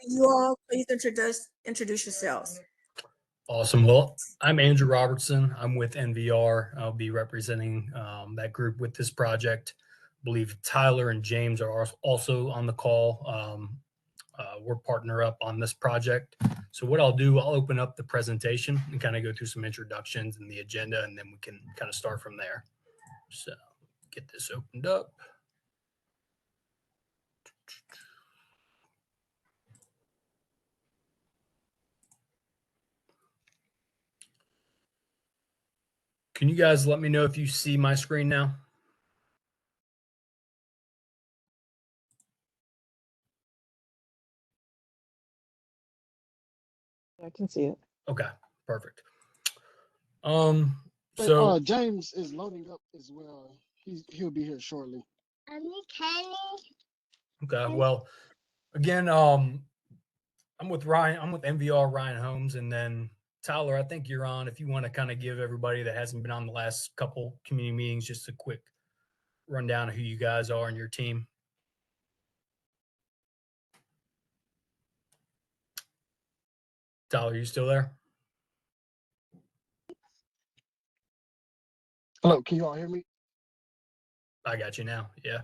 You all please introduce yourselves. Awesome. Well, I'm Andrew Robertson. I'm with NVR. I'll be representing that group with this project. I believe Tyler and James are also on the call. We're partner up on this project. So what I'll do, I'll open up the presentation and kind of go through some introductions and the agenda, and then we can kind of start from there. So get this opened up. Can you guys let me know if you see my screen now? I can see it. Okay, perfect. So James is loading up as well. He'll be here shortly. Okay, well, again, I'm with Ryan. I'm with NVR Ryan Holmes, and then Tyler, I think you're on. If you want to kind of give everybody that hasn't been on the last couple community meetings just a quick rundown of who you guys are and your team. Tyler, you still there? Hello, can you all hear me? I got you now. Yeah.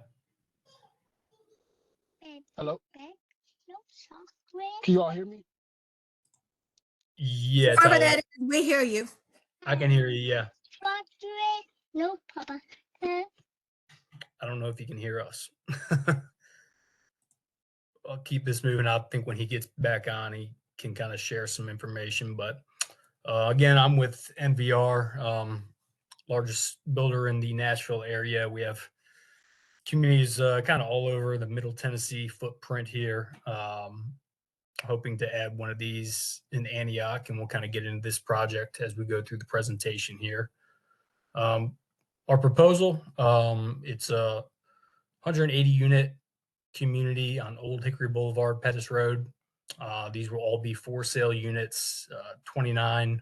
Hello? Can you all hear me? Yeah, Sorry about Tyler, that. We hear you. I can hear you. Yeah. No, Papa. I don't know if he can hear us. I'll keep this moving. I think when he gets back on, he can kind of share some information. But again, I'm with NVR, largest builder in the Nashville area. We have communities kind of all over the Middle Tennessee footprint here. Hoping to add one of these in Antioch, and we'll kind of get into this project as we go through the presentation here. Our proposal, it's a 180 unit community on Old Hickory Boulevard, Pettis Road. These will all be for sale units, 29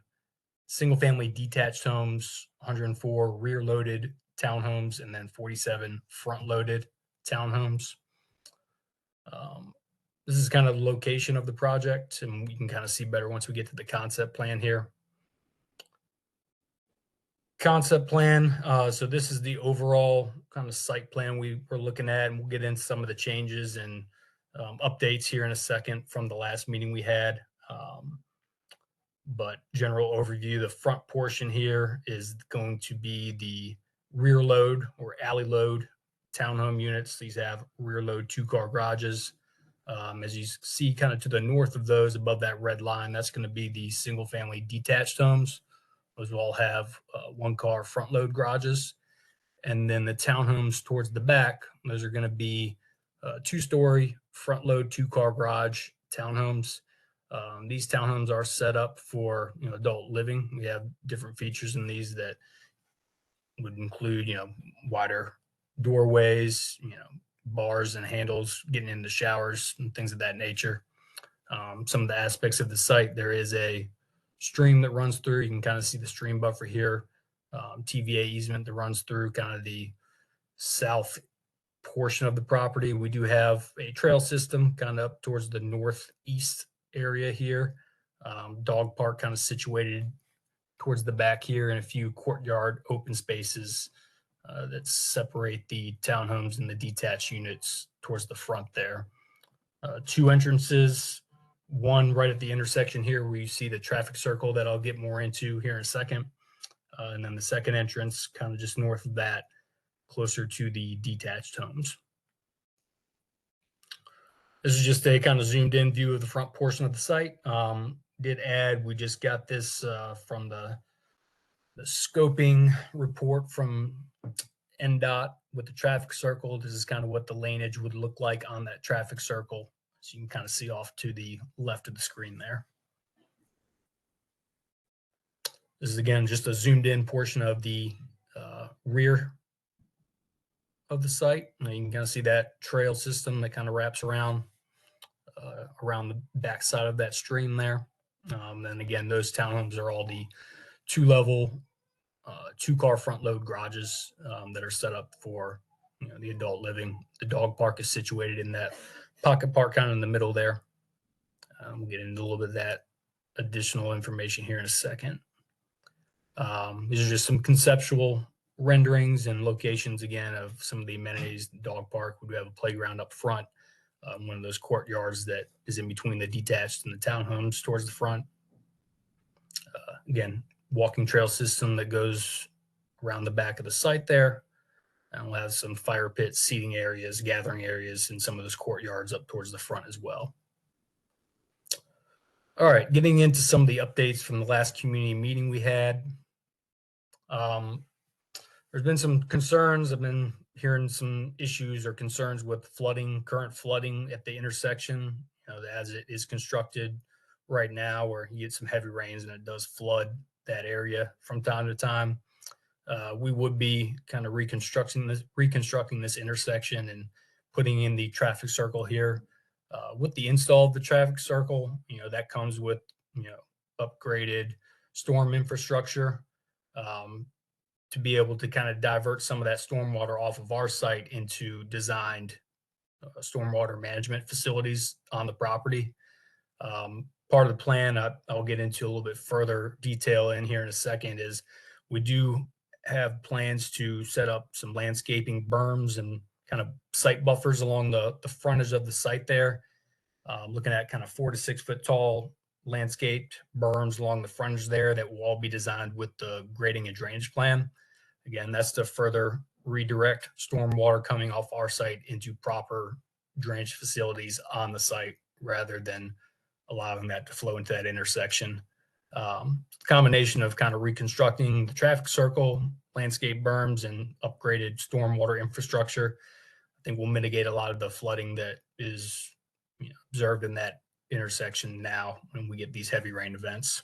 single family detached homes, 104 rear loaded townhomes, and then 47 front loaded townhomes. This is kind of the location of the project, and we can kind of see better once we get to the concept plan here. Concept plan. So this is the overall kind of site plan we were looking at, and we'll get into some of the changes and updates here in a second from the last meeting we had. But general overview, the front portion here is going to be the rear load or alley load townhome units. These have rear load 2-car garages. As you see kind of to the north of those above that red line, that's going to be the single family detached homes. Those will all have 1-car front load garages. And then the townhomes towards the back, those are going to be 2-story front load 2-car garage townhomes. These townhomes are set up for adult living. We have different features in these that would include wider doorways, bars and handles, getting into showers and things of that nature. Some of the aspects of the site, there is a stream that runs through. You can kind of see the stream buffer here. TVA easement that runs through kind of the south portion of the property. We do have a trail system kind of up towards the northeast area here. Dog park kind of situated towards the back here, and a few courtyard open spaces that separate the townhomes and the detached units towards the front there. 2 entrances, one right at the intersection here where you see the traffic circle that I'll get more into here in a second. And then the second entrance kind of just north of that, closer to the detached homes. This is just a kind of zoomed in view of the front portion of the site. We just got this from the scoping report from NDOT with the traffic circle. This is kind of what the laneage would look like on that traffic circle. So you can kind of see off to the left of the screen there. This is, again, just a zoomed in portion of the rear of the site. Now you can kind of see that trail system that kind of wraps around the back side of that stream there. And again, those townhomes are all the 2-level 2-car front load garages that are set up for the adult living. The dog park is situated in that pocket park kind of in the middle there. We'll get into a little bit of that additional information here in a second. These are just some conceptual renderings and locations, again, of some of the amenities. The dog park, we do have a playground up front, one of those courtyards that is in between the detached and the townhomes towards the front. Again, walking trail system that goes around the back of the site there. And we'll have some fire pits, seating areas, gathering areas in some of those courtyards up towards the front as well. All right, getting into some of the updates from the last community meeting we had. There's been some concerns. I've been hearing some issues or concerns with flooding, current flooding at the intersection, as it is constructed right now, where you get some heavy rains and it does flood that area from time to time. We would be kind of reconstructing this intersection and putting in the traffic circle here. With the install of the traffic circle, that comes with, upgraded storm infrastructure to be able to kind of divert some of that stormwater off of our site into designed stormwater management facilities on the property. Part of the plan, I'll get into a little bit further detail in here in a second, is we do have plans to set up some landscaping berms and kind of site buffers along the frontage of the site there. Looking at kind of 4 to 6 foot tall landscaped berms along the frontage there that will all be designed with the grading and drainage plan. Again, that's to further redirect stormwater coming off our site into proper drainage facilities on the site rather than allowing that to flow into that intersection. Combination of kind of reconstructing the traffic circle, landscape berms, and upgraded stormwater infrastructure, I think will mitigate a lot of the flooding that is observed in that intersection now when we get these heavy rain events.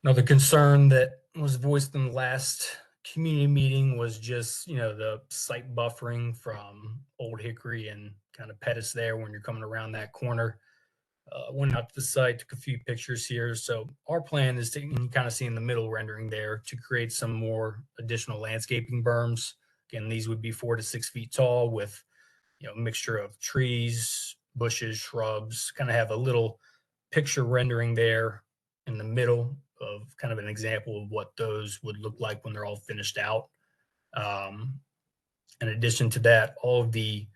Another concern that was voiced in the last community meeting was just, the site buffering from Old Hickory and kind of Pettis there when you're coming around that corner. Went out to the site, took a few pictures here. So our plan is to, you can kind of see in the middle rendering there, to create some more additional landscaping berms. Again, these would be 4 to 6 feet tall with, a mixture of trees, bushes, shrubs, kind of have a little picture rendering there in the middle of kind of an example of what those would look like when they're all finished out. In addition to that, all of the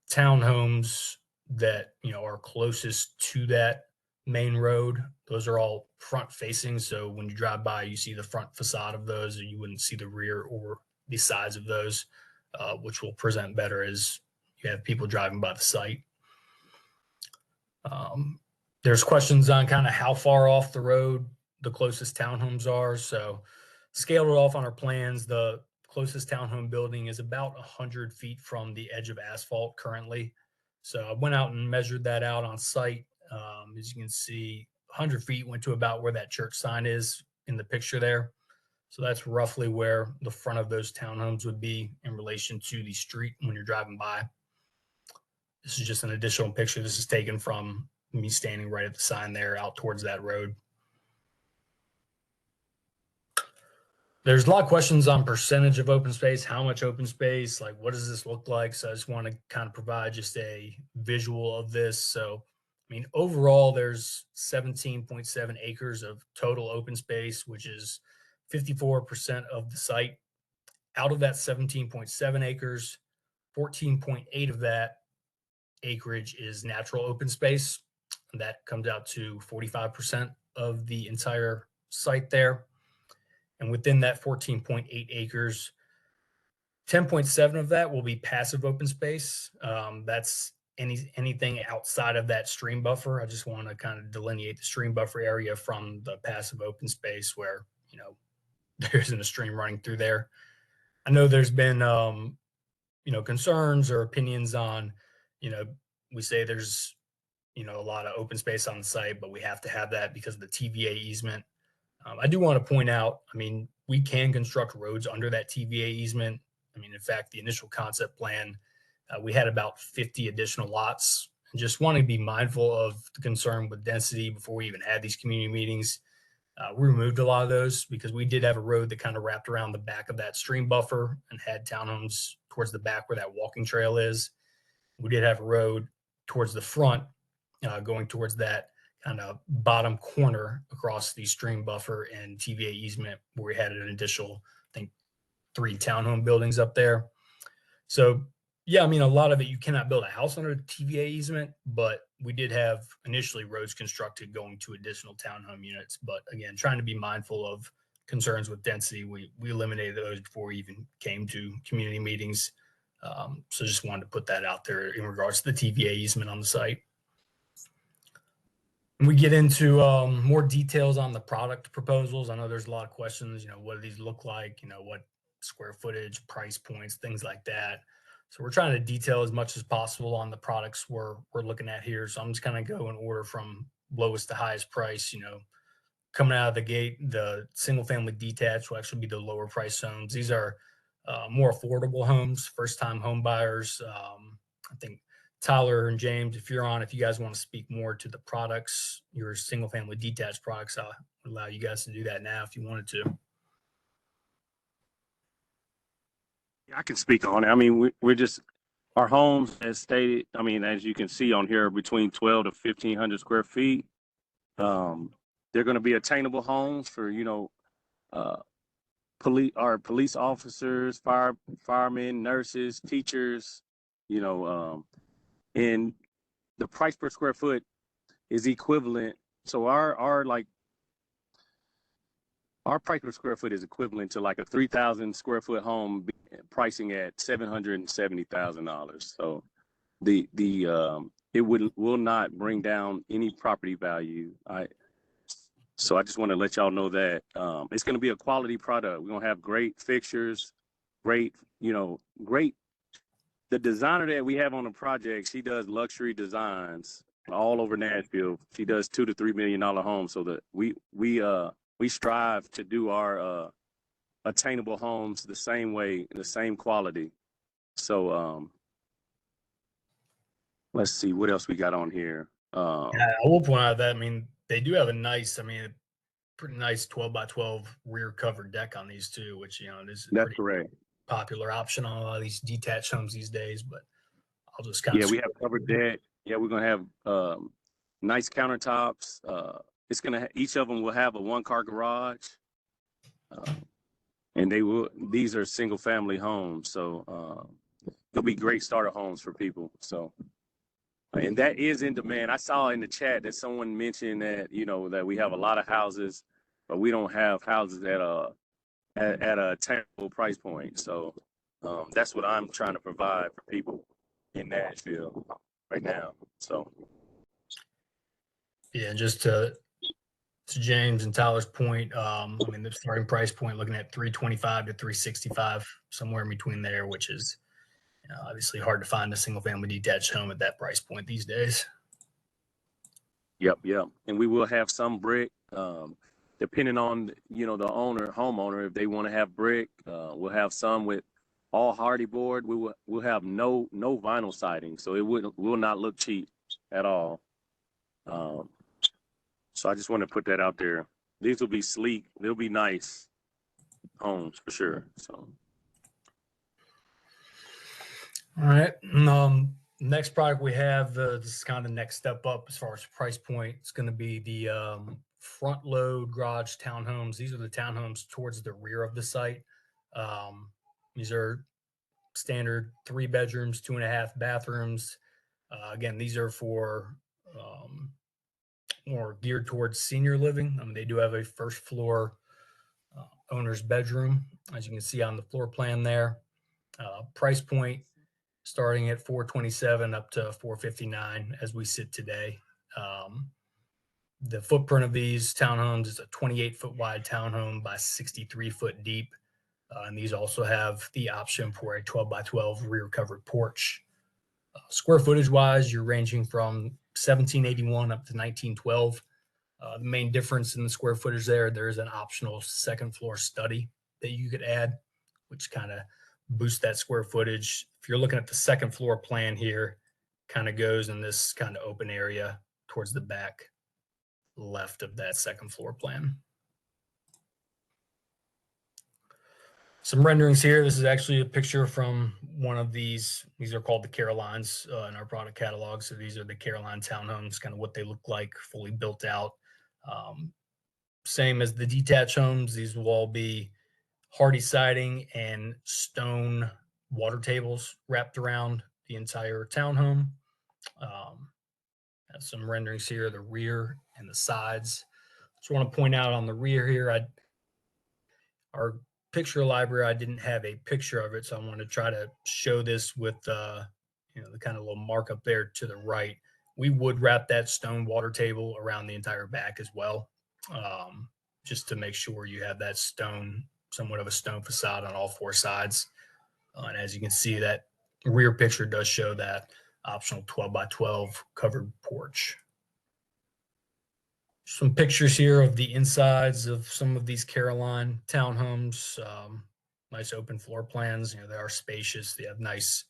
townhomes that are closest to that main road, those are all front facing. So when you drive by, you see the front facade of those, and you wouldn't see the rear or the sides of those, which will present better as you have people driving by the site. There's questions on kind of how far off the road the closest townhomes are. So scaled it off on our plans. The closest townhome building is about 100 feet from the edge of asphalt currently. So I went out and measured that out on site. As you can see, 100 feet went to about where that church sign is in the picture there. So that's roughly where the front of those townhomes would be in relation to the street when you're driving by. This is just an additional picture. This is taken from me standing right at the sign there out towards that road. There's a lot of questions on percentage of open space, how much open space, like what does this look like? So I just want to kind of provide just a visual of this. So, overall, there's 17.7 acres of total open space, which is 54% of the site. Out of that 17.7 acres, 14.8 of that acreage is natural open space. And that comes out to 45% of the entire site there. And within that 14.8 acres, 10.7 of that will be passive open space. That's anything outside of that stream buffer. I just want to kind of delineate the stream buffer area from the passive open space where, there isn't a stream running through there. I know there's been, concerns or opinions on, we say there's, a lot of open space on the site, but we have to have that because of the TVA easement. I do want to point out, we can construct roads under that TVA easement. In fact, the initial concept plan, we had about 50 additional lots, and just want to be mindful of the concern with density before we even had these community meetings. We removed a lot of those because we did have a road that kind of wrapped around the back of that stream buffer and had townhomes towards the back where that walking trail is. We did have a road towards the front, going towards that kind of bottom corner across the stream buffer and TVA easement, where we had an additional, I think, 3 townhome buildings up there. So yeah, I mean, a lot of it, you cannot build a house under the TVA easement, but we did have initially roads constructed going to additional townhome units. But again, trying to be mindful of concerns with density, we eliminated those before we even came to community meetings. So just wanted to put that out there in regards to the TVA easement on the site. And we get into more details on the product proposals. I know there's a lot of questions, you know, what do these look like? You know, what square footage, price points, things like that. So we're trying to detail as much as possible on the products we're looking at here. So I'm just kind of go in order from lowest to highest price. You know, coming out of the gate, the single family detached will actually be the lower price homes. These are more affordable homes, first time home buyers. I think Tyler and James, if you guys want to speak more to the products, your single family detached products, I'll allow you guys to do that now if you wanted to. I can speak on it. I mean, we're just, our homes, as stated, I mean, as you can see on here, between 12 to 1,500 square feet. They're going to be attainable homes for, you know, police officers, firemen, nurses, teachers, you know, and the price per square foot is equivalent. So our price per square foot is equivalent to like a 3,000 square foot home pricing at $770,000. So it will not bring down any property value. So I just want to let y'all know that it's going to be a quality product. We're going to have great fixtures, great. The designer that we have on the project, she does luxury designs all over Nashville. She does $2 to $3 million homes. So that we strive to do our attainable homes the same way, the same quality. So let's see what else we got on here. Yeah, I will point out that, I mean, they do have pretty nice 12 by 12 rear covered deck on these too, which, you know, is that's correct. Popular option on a lot of these detached homes these days. But I'll just kind of, we have covered deck. Yeah, we're gonna have nice countertops. It's gonna each of them will have a 1-car garage, and these are single family homes, so they'll be great starter homes for people. So, and that is in demand. I saw in the chat that someone mentioned that, you know, that we have a lot of houses, but we don't have houses at a attainable price point. So that's what I'm trying to provide for people in Nashville right now. So yeah, and just to James and Tyler's point, I mean, the starting price point looking at 325 to 365, somewhere in between there, which is, you know, obviously hard to find a single family detached home at that price point these days. Yep. And we will have some brick, depending on, you know, the homeowner, if they want to have brick. We'll have some with all hardy board. We'll have no vinyl siding, so it will not look cheap at all. So I just want to put that out there. These will be sleek. They'll be nice homes for sure. So. All right. Next product we have, this is kind of the next step up as far as price point. It's going to be the front load garage townhomes. These are the townhomes towards the rear of the site. These are standard 3 bedrooms, 2.5 bathrooms. Again, these are for more geared towards senior living. They do have a first floor owner's bedroom, as you can see on the floor plan there. Price point starting at $427 up to $459 as we sit today. The footprint of these townhomes is a 28-foot wide townhome by 63-foot deep. And these also have the option for a 12 by 12 rear covered porch. Square footage wise, you're ranging from 1781 up to 1912. The main difference in the square footage there's an optional second floor study that you could add, which kind of boosts that square footage. If you're looking at the second floor plan here, kind of goes in this kind of open area towards the back left of that second floor plan. Some renderings here. This is actually a picture from one of these. These are called the Carolines in our product catalog. So these are the Caroline townhomes, kind of what they look like, fully built out. Same as the detached homes. These will all be hardy siding and stone water tables wrapped around the entire townhome. Have some renderings here, the rear and the sides. Just want to point out on the rear here, our picture library, I didn't have a picture of it, so I want to try to show this with the kind of little markup there to the right. We would wrap that stone water table around the entire back as well, just to make sure you have that somewhat of a stone facade on all four sides. And as you can see, that rear picture does show that optional 12 by 12 covered porch. Some pictures here of the insides of some of these Caroline townhomes. Nice open floor plans. They are spacious. They have nice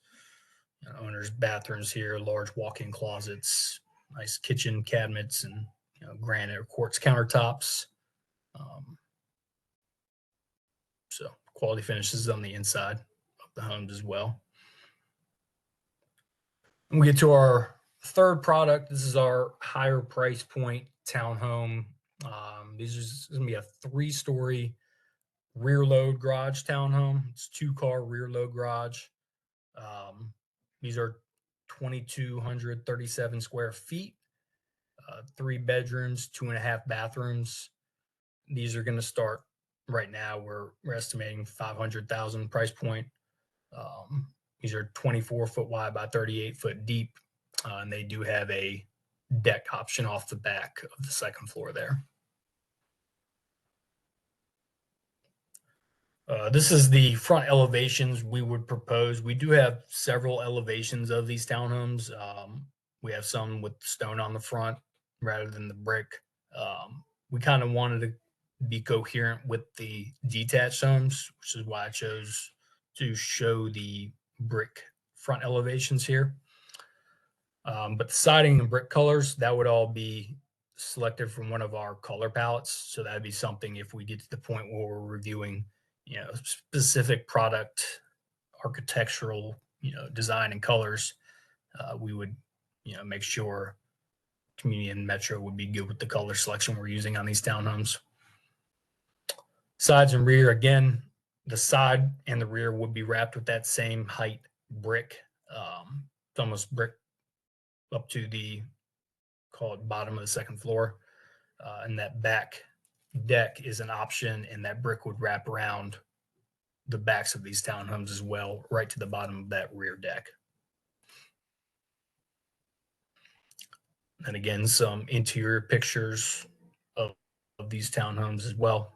owners' bathrooms here, large walk-in closets, nice kitchen cabinets, and granite or quartz countertops. So quality finishes on the inside of the homes as well. And we get to our third product. This is our higher price point townhome. This is going to be a 3-story rear load garage townhome. It's 2-car rear load garage. These are 2,237 square feet, 3 bedrooms, 2.5 bathrooms. These are going to start right now. We're estimating 500,000 price point. These are 24 foot wide by 38 foot deep, and they do have a deck option off the back of the second floor there. This is the front elevations we would propose. We do have several elevations of these townhomes. We have some with stone on the front rather than the brick. We kind of wanted to be coherent with the detached homes, which is why I chose to show the brick front elevations here. But the siding and brick colors, that would all be selected from one of our color palettes. So that'd be something if we get to the point where we're reviewing specific product, architectural, design and colors, we would, make sure Community and Metro would be good with the color selection we're using on these townhomes. Sides and rear, again, the side and the rear would be wrapped with that same height brick. It's almost brick up to the, call it bottom of the second floor. And that back deck is an option, and that brick would wrap around the backs of these townhomes as well, right to the bottom of that rear deck. And again, some interior pictures of these townhomes as well.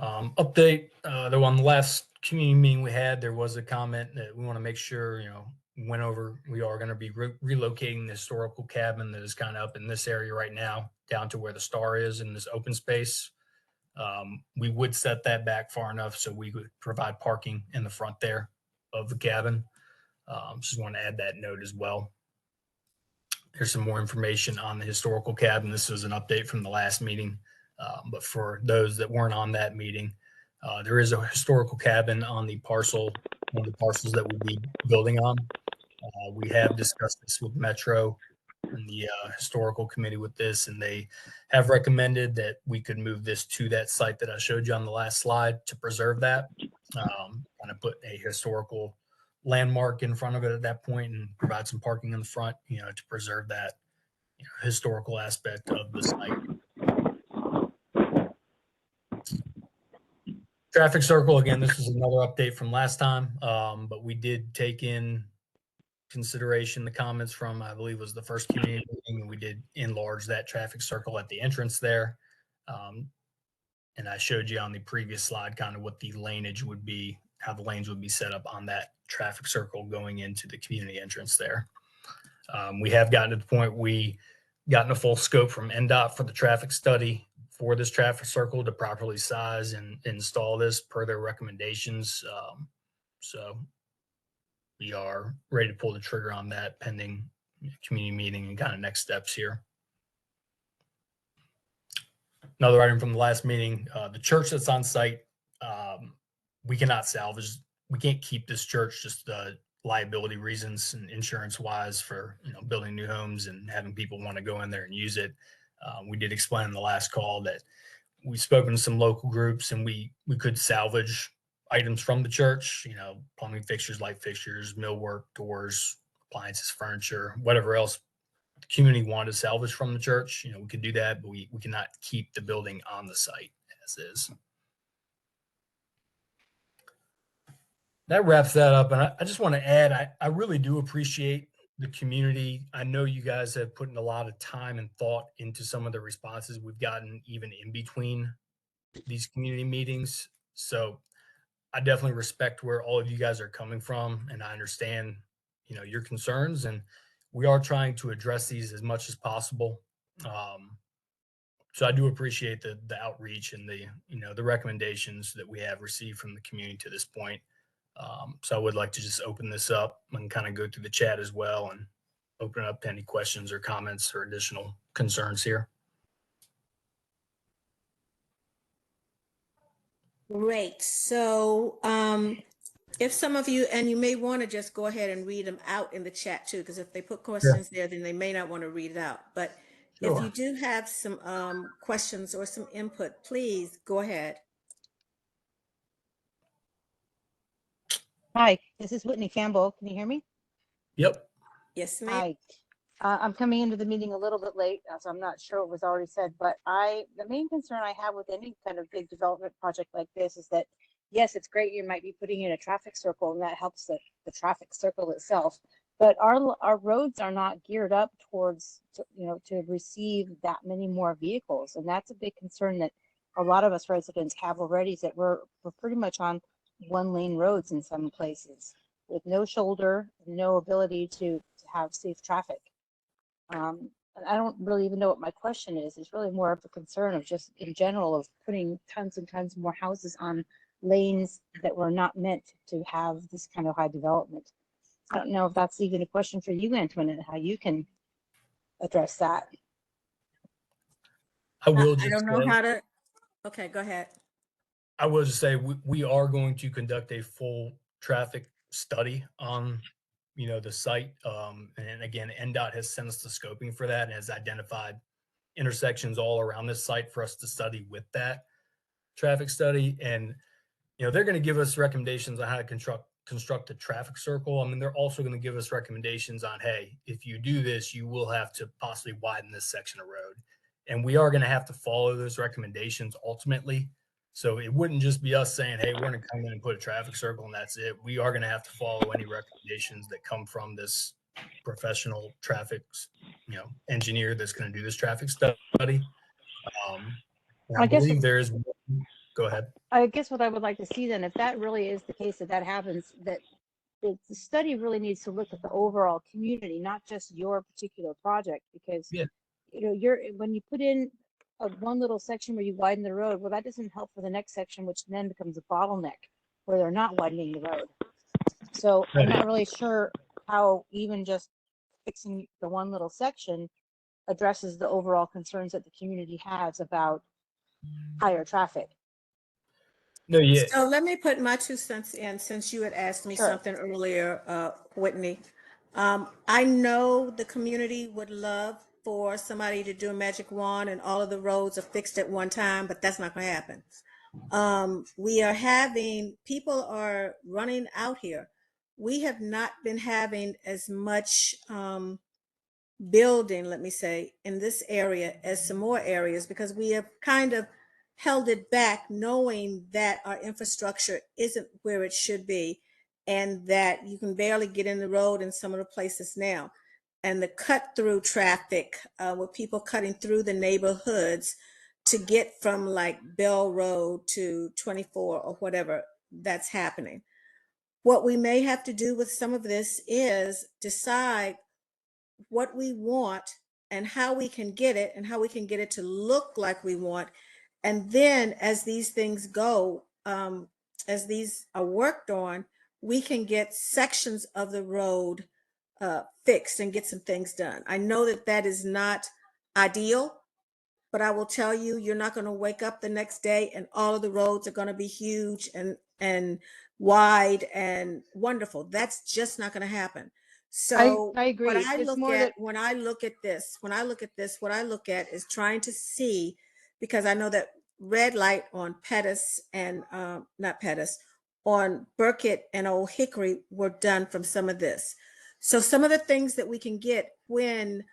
Update, though, on the last community meeting we had, there was a comment that we want to make sure, went over, we are going to be relocating the historical cabin that is kind of up in this area right now down to where the star is in this open space. We would set that back far enough so we could provide parking in the front there of the cabin. Just want to add that note as well. There's some more information on the historical cabin. This was an update from the last meeting. But for those that weren't on that meeting, there is a historical cabin on the parcel, one of the parcels that we'll be building on. We have discussed this with Metro and the historical committee with this, and they have recommended that we could move this to that site that I showed you on the last slide to preserve that, kind of put a historical landmark in front of it at that point and provide some parking in the front, to preserve that historical aspect of the site. Traffic circle, again, this is another update from last time, but we did take in consideration the comments from, I believe, was the first community meeting, and we did enlarge that traffic circle at the entrance there. And I showed you on the previous slide kind of what the laneage would be, how the lanes would be set up on that traffic circle going into the community entrance there. We have gotten to the point we gotten a full scope from NDOT for the traffic study for this traffic circle to properly size and install this per their recommendations. So we are ready to pull the trigger on that pending community meeting and kind of next steps here. another item from the last meeting, the church that's on site, we cannot salvage. We can't keep this church, just liability reasons and insurance wise for, building new homes and having people want to go in there and use it. We did explain in the last call that we've spoken to some local groups and we could salvage items from the church, plumbing fixtures, light fixtures, millwork, doors, appliances, furniture, whatever else the community wanted to salvage from the church. We could do that, but we cannot keep the building on the site as is. That wraps that up. And I just want to add, I really do appreciate the community. I know you guys have put in a lot of time and thought into some of the responses we've gotten even in between these community meetings. So I definitely respect where all of you guys are coming from. And I understand, your concerns, and we are trying to address these as much as possible. So I do appreciate the outreach and the recommendations that we have received from the community to this point. So I would like to just open this up and kind of go through the chat as well and open up to any questions or comments or additional concerns here. Great. So if some of you, and you may want to just go ahead and read them out in the chat too, because if they put questions there, then they may not want to read it out. But if you do have some questions or some input, please go ahead. Hi, this is Whitney Campbell. Can you hear me? Yep. Yes, ma'am. Hi. I'm coming into the meeting a little bit late, so I'm not sure what was already said, but the main concern I have with any kind of big development project like this is that, yes, it's great you might be putting in a traffic circle and that helps the traffic circle itself, but our roads are not geared up towards, to receive that many more vehicles. And that's a big concern that a lot of us residents have already, is that we're pretty much on one lane roads in some places with no shoulder, no ability to have safe traffic. And I don't really even know what my question is. It's really more of a concern of just in general of putting tons and tons more houses on lanes that were not meant to have this kind of high development. I don't know if that's even a question for you, Antoinette, how you can address that. I will I don't know how to. Okay, go ahead. I will just say we are going to conduct a full traffic study on, the site. And again, NDOT has sent us the scoping for that and has identified intersections all around this site for us to study with that traffic study. And, they're going to give us recommendations on how to construct a traffic circle. I mean, they're also going to give us recommendations on, hey, if you do this, you will have to possibly widen this section of road. And we are going to have to follow those recommendations ultimately. So it wouldn't just be us saying, hey, we're going to come in and put a traffic circle and that's it. We are going to have to follow any recommendations that come from this professional traffic, engineer that's going to do this traffic study. I believe there is. Go ahead. I guess what I would like to see then, if that really is the case, that happens, that the study really needs to look at the overall community, not just your particular project, because when you put in one little section where you widen the road, well, that doesn't help for the next section, which then becomes a bottleneck where they're not widening the road. So I'm not really sure how even just fixing the one little section addresses the overall concerns that the community has about higher traffic. No, yeah. So let me put my 2 cents in, since you had asked me something earlier, Whitney. I know the community would love for somebody to do a magic wand and all of the roads are fixed at one time, but that's not going to happen. People are running out here. We have not been having as much building, let me say, in this area as some more areas, because we have kind of held it back, knowing that our infrastructure isn't where it should be and that you can barely get in the road in some of the places now. And the cut through traffic with people cutting through the neighborhoods to get from like Bell Road to 24 or whatever, that's happening. What we may have to do with some of this is decide what we want and how we can get it and how we can get it to look like we want. And then as these things go, as these are worked on, we can get sections of the road fixed and get some things done. I know that that is not ideal, but I will tell you, you're not going to wake up the next day and all of the roads are going to be huge and wide and wonderful. That's just not going to happen. So I agree. what I It's look more at that when I look at this, what I look at is trying to see, because I know that red light on Pettus and not Pettus, on Burkett and Old Hickory were done from some of this. So some of the things that we can get when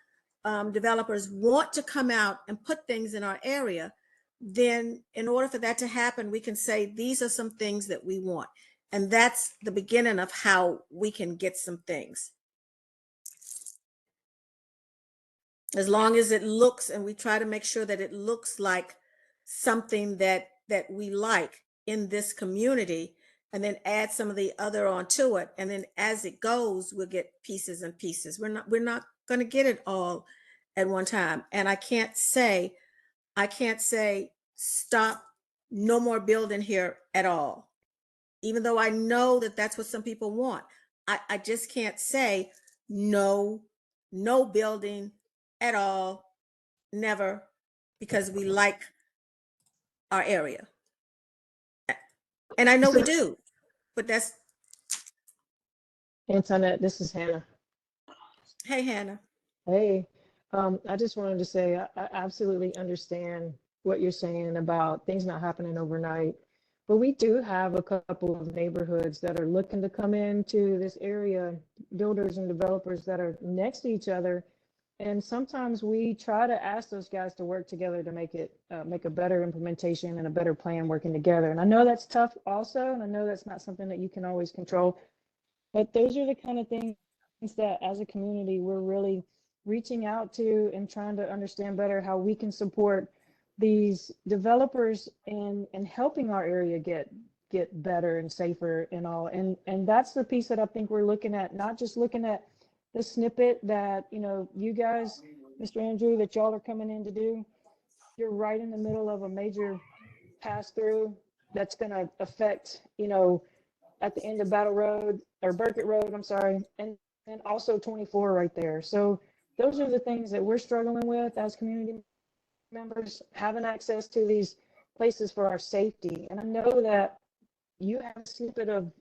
developers want to come out and put things in our area, then in order for that to happen, we can say these are some things that we want. And that's the beginning of how we can get some things. As long as it looks, and we try to make sure that it looks like something that we like in this community, and then add some of the other onto it, and then as it goes, we'll get pieces and pieces. We're not going to get it all at one time. And I can't say stop, no more building here at all, even though I know that that's what some people want. I just can't say no building at all, never, because we like our area. And I know we do, but that's, Antoinette, this is Hannah. hey, Hannah. Hey, I just wanted to say I absolutely understand what you're saying about things not happening overnight, but we do have a couple of neighborhoods that are looking to come into this area, builders and developers that are next to each other. And sometimes we try to ask those guys to work together to make it make a better implementation and a better plan working together. And I know that's tough also, and I know that's not something that you can always control, but those are the kind of things that as a community we're really reaching out to and trying to understand better how we can support these developers and helping our area get better and safer and all. And that's the piece that I think we're looking at, not just looking at the snippet that, you know, you guys, Mr. Andrew, that y'all are coming in to do. You're right in the middle of a major pass through that's going to affect, you know, at the end of Battle Road or Burkett Road, I'm sorry, and also 24 right there. So those are the things that we're struggling with as community members, having access to these places for our safety. And I know that you have a snippet of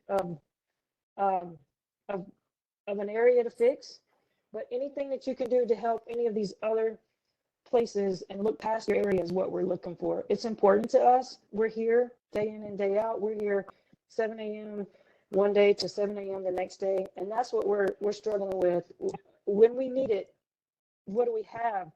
an area to fix, but anything that you can do to help any of these other places and look past your area is what we're looking for. It's important to us. We're here day in and day out. We're here 7 a.m. one day to 7 a.m. the next day. And that's what we're struggling with. When we need it, what do we have?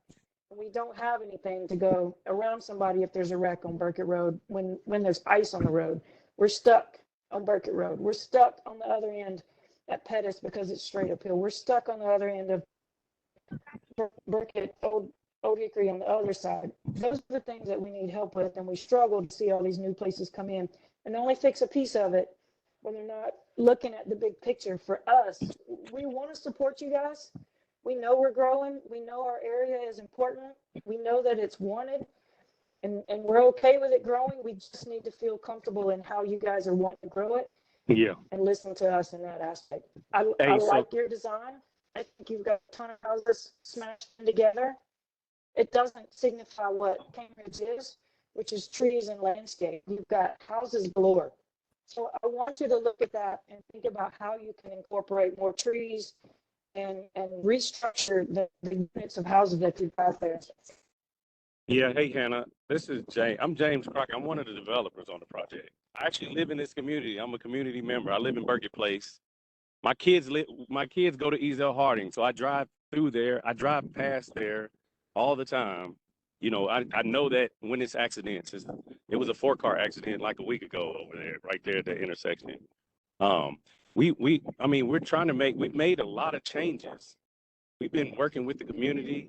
We don't have anything to go around somebody if there's a wreck on Burkett Road, when there's ice on the road. We're stuck on Burkett Road. We're stuck on the other end at Pettus because it's straight uphill. We're stuck on the other end of Burkett, Old Hickory on the other side. Those are the things that we need help with, and we struggle to see all these new places come in and only fix a piece of it when they're not looking at the big picture. For us, we want to support you guys. We know we're growing. We know our area is important. We know that it's wanted, and we're okay with it growing. We just need to feel comfortable in how you guys are wanting to grow it. Yeah. And listen to us in that aspect. I So- like your design. I think you've got a ton of houses smashed in together. It doesn't signify what Cambridge is, which is trees and landscape. You've got houses galore. So I want you to look at that and think about how you can incorporate more trees and restructure the units of houses that you've got there. Yeah, hey Hannah, this is James. I'm James Crocker. I'm one of the developers on the project. I actually live in this community. I'm a community member. I live in Burkett Place. My kids go to Ezel Harding, so I drive through there. I drive past there all the time. You know, I know that when it's accidents, it was a 4-car accident like a week ago over there, right there at the intersection. We're trying to we've made a lot of changes. We've been working with the community,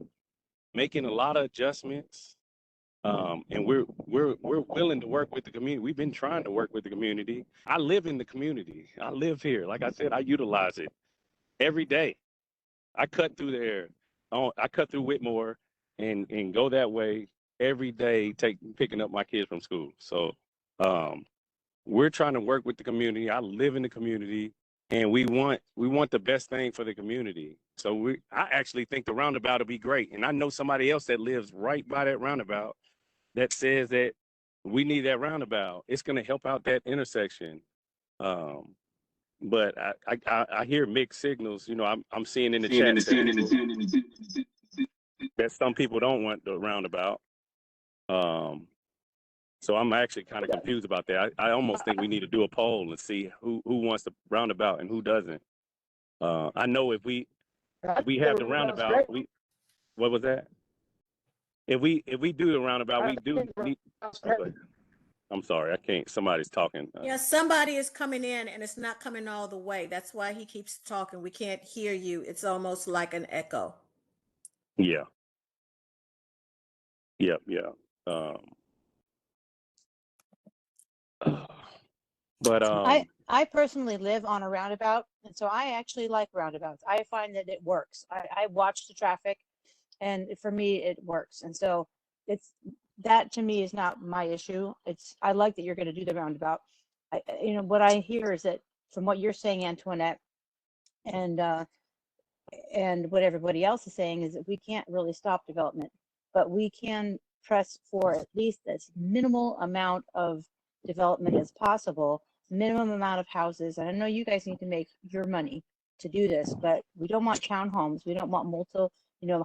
making a lot of adjustments. And we're willing to work with the community. We've been trying to work with the community. I live in the community. I live here. Like I said, I utilize it every day. I cut through there. I cut through Whitmore and go that way every day, picking up my kids from school. So we're trying to work with the community. I live in the community. and we want the best thing for the community. So I actually think the roundabout will be great. And I know somebody else that lives right by that roundabout that says that we need that roundabout. It's going to help out that intersection. But I hear mixed signals. You know, I'm seeing in the chat that some people don't want the roundabout. So I'm actually kind of confused about that. I almost think we need to do a poll and see who wants the roundabout and who doesn't. I know if we have the roundabout, what was that? If we do the roundabout, we do need. Okay. I'm sorry, I can't. Somebody's talking. Yeah, somebody is coming in and it's not coming all the way. That's why he keeps talking. We can't hear you. It's almost like an echo. Yeah. But I personally live on a roundabout, and so I actually like roundabouts. I find that it works. I watch the traffic, and for me, it works. And so that to me is not my issue. I like that you're going to do the roundabout. You know, what I hear is that from what you're saying, Antoinette, and what everybody else is saying is that we can't really stop development, but we can press for at least as minimal amount of development as possible, minimum amount of houses. And I know you guys need to make your money to do this, but we don't want townhomes. We don't want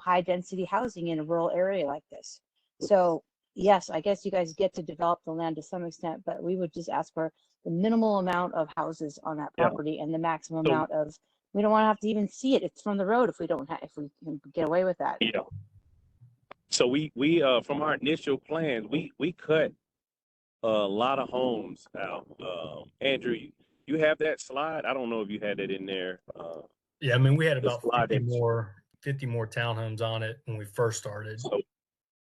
high density housing in a rural area like this. So yes, I guess you guys get to develop the land to some extent, but we would just ask for the minimal amount of houses on that property and the maximum amount of, we don't want to have to even see it. It's from the road if we can get away with that. Yeah. So we from our initial plans, we cut a lot of homes out. Andrew, you have that slide? I don't know if you had it in there. Yeah, I mean, we had about 50 more townhomes on it when we first started.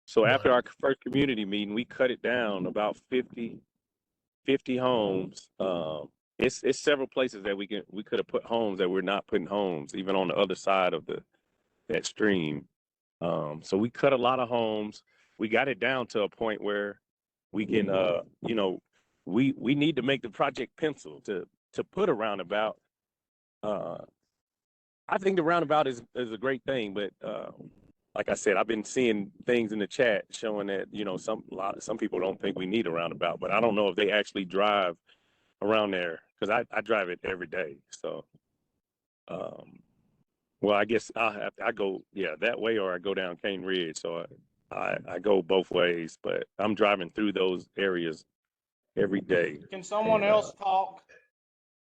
So after our first community meeting, we cut it down about 50 homes. It's several places that we could have put homes that we're not putting homes, even on the other side of that stream. So we cut a lot of homes. We got it down to a point where we can, we need to make the project pencil to put a roundabout. I think the roundabout is a great thing, but like I said, I've been seeing things in the chat showing that some people don't think we need a roundabout, but I don't know if they actually drive around there because I drive it every day. So, well, I guess I go that way, or I go down Cane Ridge. So I go both ways, but I'm driving through those areas every day. Can someone else talk?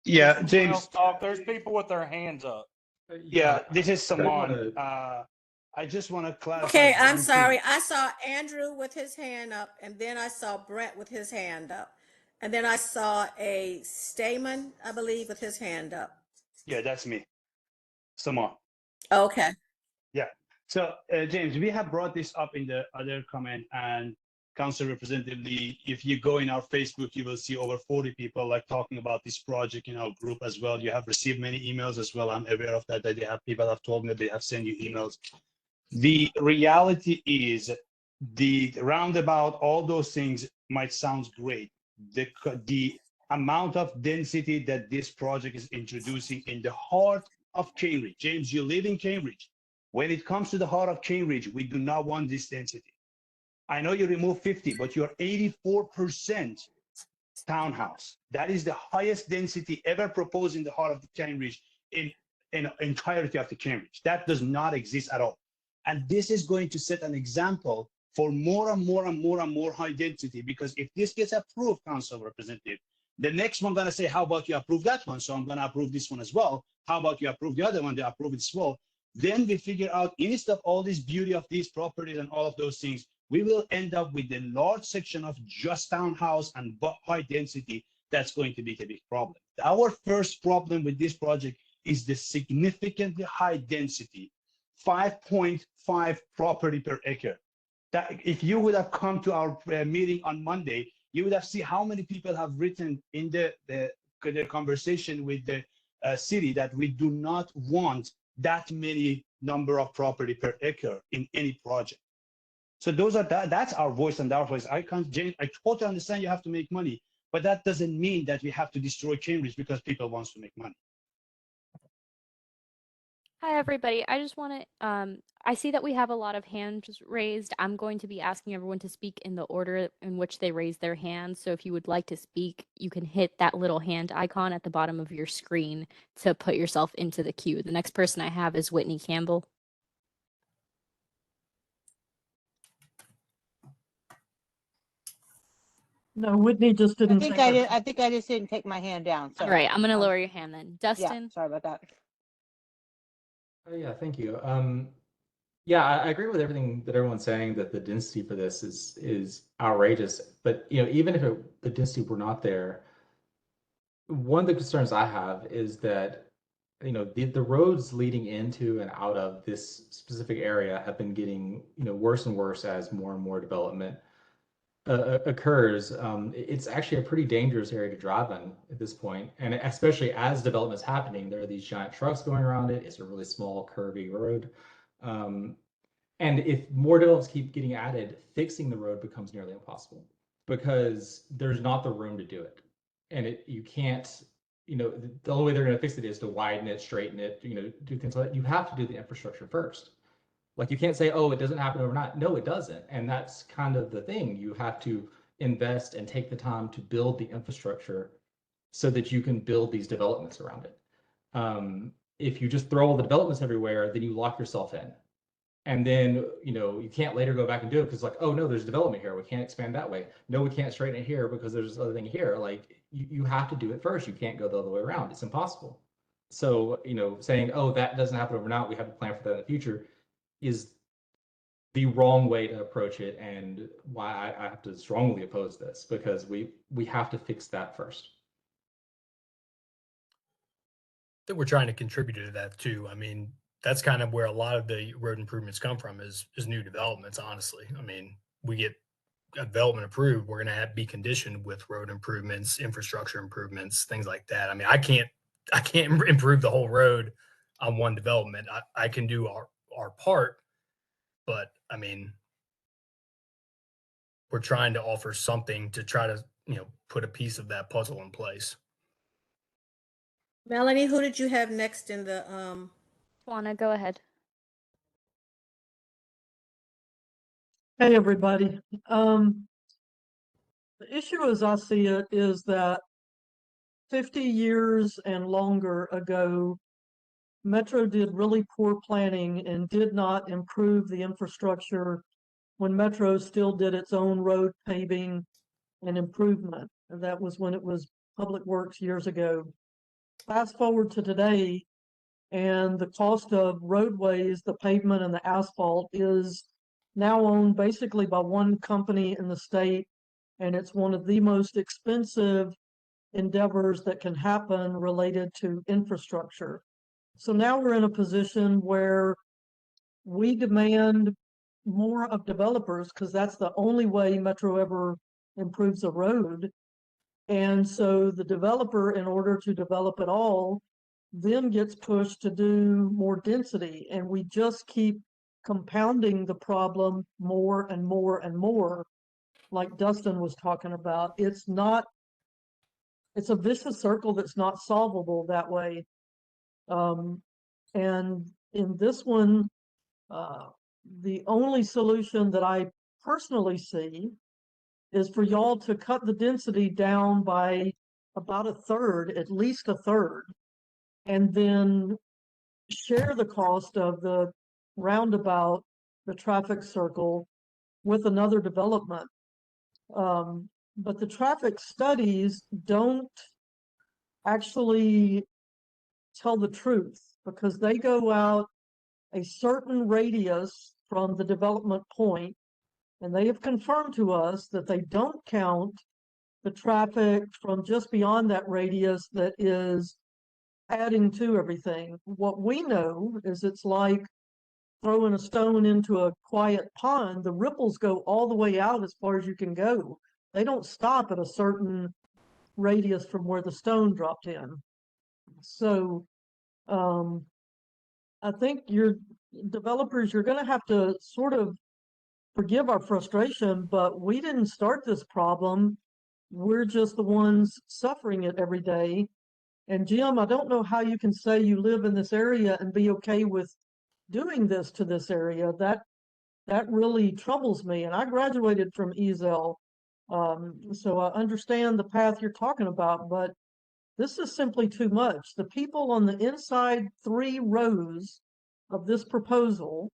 Yeah, Can someone James. else talk? There's people with their hands up. Yeah, this is Saman. I just want to clarify. Okay, I'm sorry. I saw Andrew with his hand up, and then I saw Brent with his hand up. And then I saw a Stamen, I believe, with his hand up. Yeah, that's me. Saman. Okay. Yeah. So, James, we have brought this up in the other comment, and Council Representative Lee, if you go in our Facebook, you will see over 40 people talking about this project in our group as well. You have received many emails as well. I'm aware of that they have people have told me that they have sent you emails. The reality is the roundabout, all those things might sound great. The amount of density that this project is introducing in the heart of Cambridge. James, you live in Cambridge. When it comes to the heart of Cambridge, we do not want this density. I know you remove 50, but you're 84% townhouse. That is the highest density ever proposed in the heart of the Cambridge in entirety of the Cambridge. That does not exist at all. And this is going to set an example for more and more and more and more high density, because if this gets approved, Council Representative, the next one going to say, how about you approve that one? So I'm going to approve this one as well. How about you approve the other one? They approve it as well. Then we figure out, instead of all this beauty of these properties and all of those things, we will end up with a large section of just townhouse and high density. That's going to be a big problem. Our first problem with this project is the significantly high density, 5.5 property per acre. That if you would have come to our meeting on Monday, you would have seen how many people have written in their conversation with the city that we do not want that many number of property per acre in any project. So that's our voice and our voice. I totally understand you have to make money, but that doesn't mean that we have to destroy Cambridge because people want to make money. Hi, everybody. I just want to, I see that we have a lot of hands raised. I'm going to be asking everyone to speak in the order in which they raise their hands. So if you would like to speak, you can hit that little hand icon at the bottom of your screen to put yourself into the queue. The next person I have is Whitney Campbell. No, Whitney just I didn't think take I her. did. I think I just didn't take my hand down. So All right, I'm going to lower your hand then. yeah, Dustin? sorry about that. Oh, yeah, thank you. Yeah, I agree with everything that everyone's saying that the density for this is outrageous. But even if the density were not there, one of the concerns I have is that the roads leading into and out of this specific area have been getting worse and worse as more and more development occurs. It's actually a pretty dangerous area to drive in at this point, and especially as development's happening, there are these giant trucks going around it. It's a really small, curvy road, and if more developments keep getting added, fixing the road becomes nearly impossible because there's not the room to do it, and you can't. The only way they're going to fix it is to widen it, straighten it, do things like that. You have to do the infrastructure first. Like you can't say, oh, it doesn't happen overnight. No, it doesn't. And that's kind of the thing. You have to invest and take the time to build the infrastructure so that you can build these developments around it. If you just throw all the developments everywhere, then you lock yourself in. And then, you can't later go back and do it because like, oh no, there's development here. We can't expand that way. No, we can't straighten it here because there's this other thing here. Like you have to do it first. You can't go the other way around. It's impossible. So, saying, oh, that doesn't happen overnight, we have to plan for that in the future is the wrong way to approach it, and why I have to strongly oppose this, because we have to fix that first. That we're trying to contribute to that too. I mean, that's kind of where a lot of the road improvements come from is new developments, honestly. I mean, we get a development approved, we're going to be conditioned with road improvements, infrastructure improvements, things like that. I mean, I can't improve the whole road on one development. I can do our part, but I mean, we're trying to offer something to try to, put a piece of that puzzle in place. Melanie, who did you have next in the Juana, go ahead. Hey, everybody. The issue as I see it is that 50 years and longer ago, Metro did really poor planning and did not improve the infrastructure when Metro still did its own road paving and improvement. And that was when it was Public Works years ago. Fast forward to today, and the cost of roadways, the pavement and the asphalt is now owned basically by one company in the state, and it's one of the most expensive endeavors that can happen related to infrastructure. So now we're in a position where we demand more of developers because that's the only way Metro ever improves a road. And so the developer, in order to develop it all, then gets pushed to do more density. And we just keep compounding the problem more and more and more, like Dustin was talking about. It's a vicious circle that's not solvable that way. And in this one, the only solution that I personally see is for y'all to cut the density down by about a third, at least a third, and then share the cost of the roundabout, the traffic circle, with another development. But the traffic studies don't actually tell the truth because they go out a certain radius from the development point, and they have confirmed to us that they don't count the traffic from just beyond that radius that is adding to everything. What we know is it's like throwing a stone into a quiet pond. The ripples go all the way out as far as you can go. They don't stop at a certain radius from where the stone dropped in. So I think your developers, you're going to have to sort of forgive our frustration, but we didn't start this problem. We're just the ones suffering it every day. And Jim, I don't know how you can say you live in this area and be okay with doing this to this area. That really troubles me. And I graduated from EZEL, so I understand the path you're talking about, but this is simply too much. The people on the inside 3 rows of this proposal,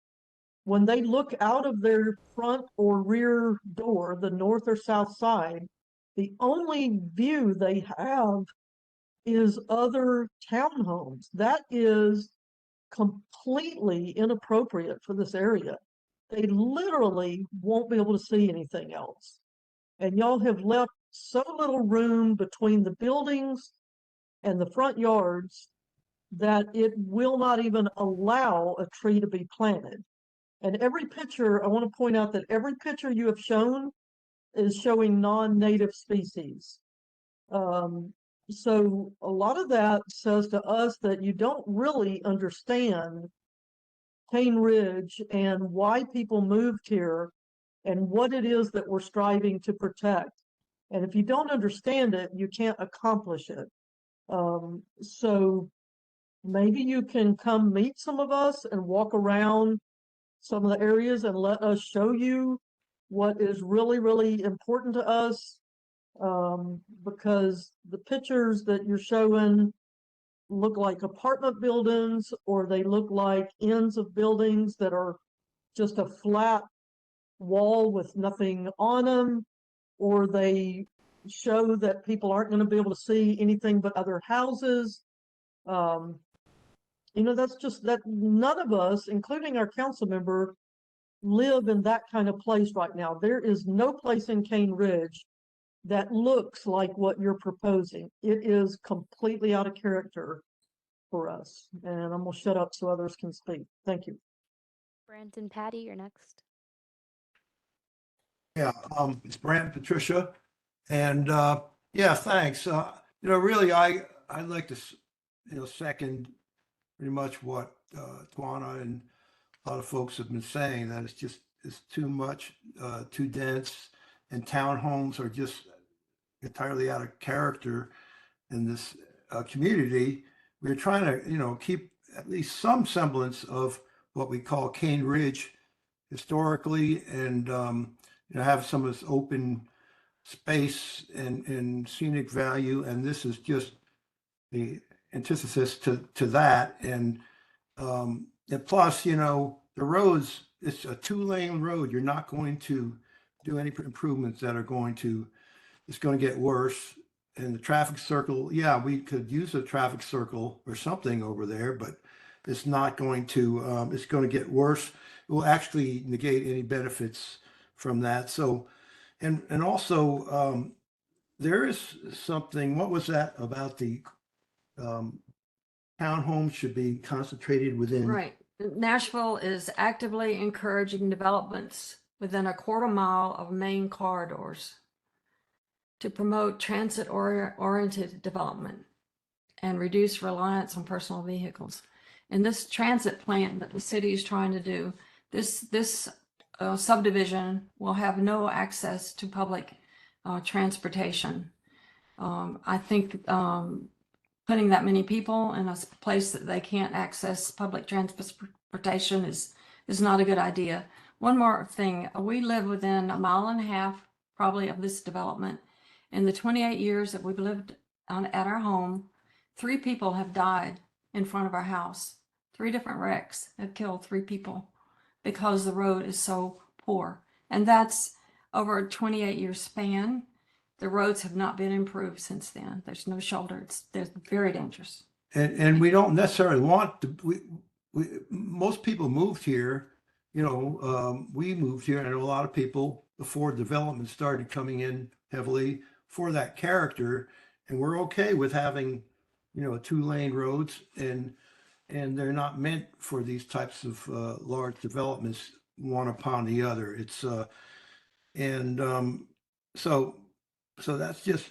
when they look out of their front or rear door, the north or south side, the only view they have is other townhomes. That is completely inappropriate for this area. They literally won't be able to see anything else. And y'all have left so little room between the buildings and the front yards that it will not even allow a tree to be planted. And every picture, I want to point out that every picture you have shown is showing non-native species. So a lot of that says to us that you don't really understand Cane Ridge and why people moved here and what it is that we're striving to protect. And if you don't understand it, you can't accomplish it. So maybe you can come meet some of us and walk around some of the areas and let us show you what is really, really important to us. Because the pictures that you're showing look like apartment buildings, or they look like ends of buildings that are just a flat wall with nothing on them, or they show that people aren't going to be able to see anything but other houses. You know, that's just that none of us, including our council member, live in that kind of place right now. There is no place in Cane Ridge that looks like what you're proposing. It is completely out of character for us. And I'm gonna shut up so others can speak. Thank you. Brandon, Patty, you're next. Yeah, it's Brant, Patricia, and yeah, thanks. Really, I'd like to, second pretty much what Tawana and a lot of folks have been saying, that it's too much, too dense, and townhomes are just entirely out of character in this community. We're trying to, keep at least some semblance of what we call Cane Ridge historically, and have some of this open space and scenic value. And this is just the antithesis to that. And plus, the roads, it's a 2-lane road. You're not going to do any improvements that are it's going to get worse. And the traffic circle, yeah, we could use a traffic circle or something over there, but it's not going to, it's going to get worse. It will actually negate any benefits from that. So, and also, there is something, what was that about the townhomes should be concentrated within? Right. Nashville is actively encouraging developments within a 1/4 mile of main corridors to promote transit-oriented development and reduce reliance on personal vehicles. And this transit plan that the city is trying to do, this subdivision will have no access to public transportation. I think putting that many people in a place that they can't access public transportation is not a good idea. One more thing, we live within 1.5 miles probably of this development. In the 28 years that we've lived at our home, 3 people have died in front of our house. 3 different wrecks have killed 3 people because the road is so poor. And that's over a 28-year span. The roads have not been improved since then. There's no shoulder. They're very dangerous. And we don't necessarily want to, most people moved here, we moved here, and I know a lot of people before development started coming in heavily for that character, and we're okay with having, 2-lane roads, and they're not meant for these types of large developments, one upon the other. It's so that's just,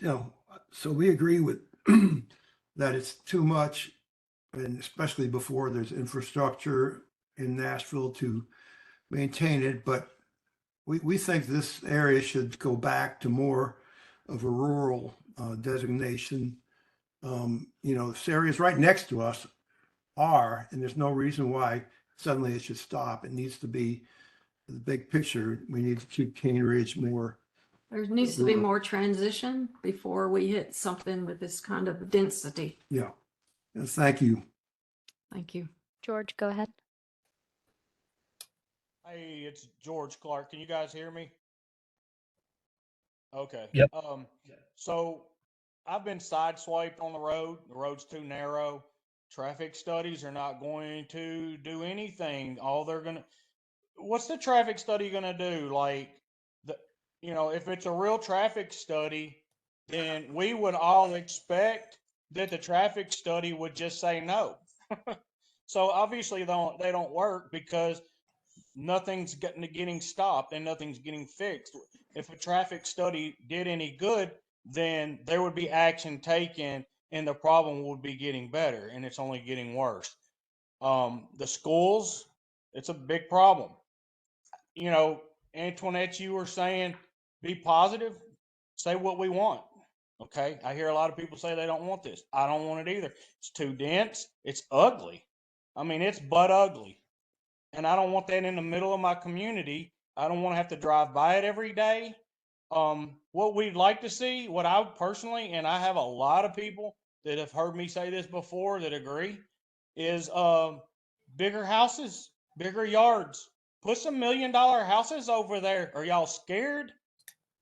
so we agree with that it's too much, and especially before there's infrastructure in Nashville to maintain it. But we think this area should go back to more of a rural designation. This area is right next to us and there's no reason why suddenly it should stop. It needs to be the big picture. We need to keep Cane Ridge more. There needs to be more transition before we hit something with this kind of density. Yeah. Thank you. Thank you. George, go ahead. Hey, it's George Clark. Can you guys hear me? Okay. Yep. So I've been sideswiped on the road. The road's too narrow. Traffic studies are not going to do anything. What's the traffic study gonna do? Like, if it's a real traffic study, then we would all expect that the traffic study would just say no. So obviously they don't work because nothing's getting stopped and nothing's getting fixed. If a traffic study did any good, then there would be action taken and the problem would be getting better, and it's only getting worse. The schools, it's a big problem. Antoinette, you were saying be positive, say what we want. Okay. I hear a lot of people say they don't want this. I don't want it either. It's too dense. It's ugly. I mean, it's butt ugly. And I don't want that in the middle of my community. I don't want to have to drive by it every day. What we'd like to see, what I personally, and I have a lot of people that have heard me say this before that agree, is bigger houses, bigger yards. Put some $1 million houses over there. Are y'all scared?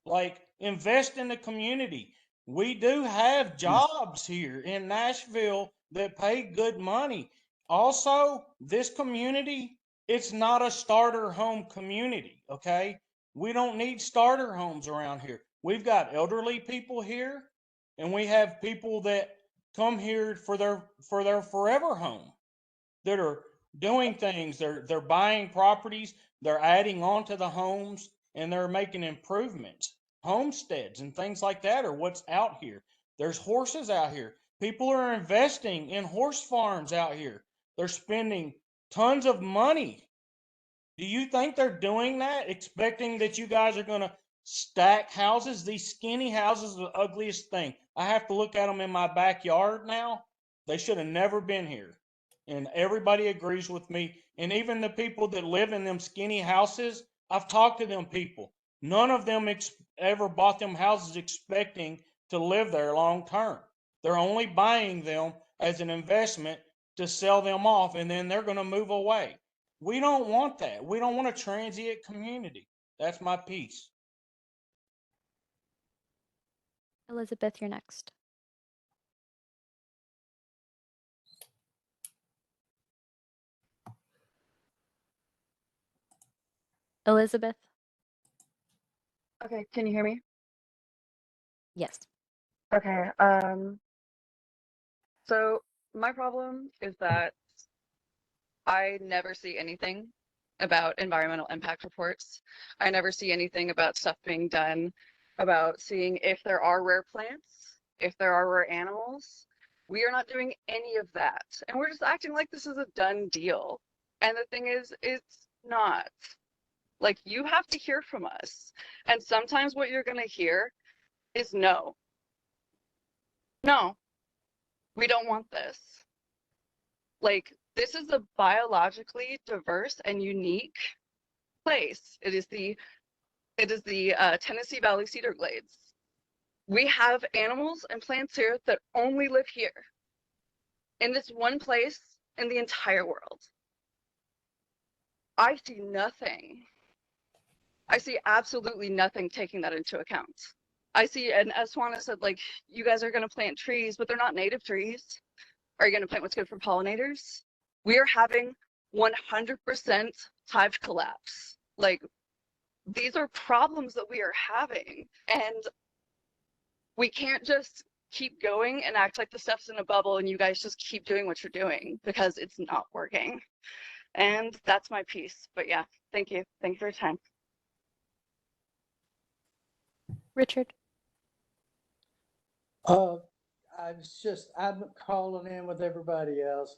Like, invest in the community. We do have jobs here in Nashville that pay good money. Also, this community, it's not a starter home community, okay? We don't need starter homes around here. We've got elderly people here, and we have people that come here for their forever home that are doing things. They're buying properties, they're adding on to the homes, and they're making improvements. Homesteads and things like that are what's out here. There's horses out here. People are investing in horse farms out here. They're spending tons of money. Do you think they're doing that, expecting that you guys are going to stack houses? These skinny houses are the ugliest thing. I have to look at them in my backyard now. They should have never been here. And everybody agrees with me. And even the people that live in them skinny houses, I've talked to them people. None of them ever bought them houses expecting to live there long term. They're only buying them as an investment to sell them off, and then they're going to move away. We don't want that. We don't want a transient community. That's my piece. Elizabeth, you're next. Elizabeth? Okay, can you hear me? Yes. Okay, so my problem is that I never see anything about environmental impact reports. I never see anything about stuff being done, about seeing if there are rare plants, if there are rare animals. We are not doing any of that. And we're just acting like this is a done deal. And the thing is, it's not. Like, you have to hear from us. And sometimes what you're going to hear is no. No, we don't want this. Like, this is a biologically diverse and unique place. It is the Tennessee Valley Cedar Glades. We have animals and plants here that only live here, in this one place in the entire world. I see nothing. I see absolutely nothing taking that into account. I see, and as Swana said, like, you guys are going to plant trees, but they're not native trees. Are you going to plant what's good for pollinators? We are having 100% hive collapse. Like, these are problems that we are having, and we can't just keep going and act like the stuff's in a bubble and you guys just keep doing what you're doing, because it's not working. And that's my piece. But yeah, thank you. Thank you for your time. Richard? I'm calling in with everybody else,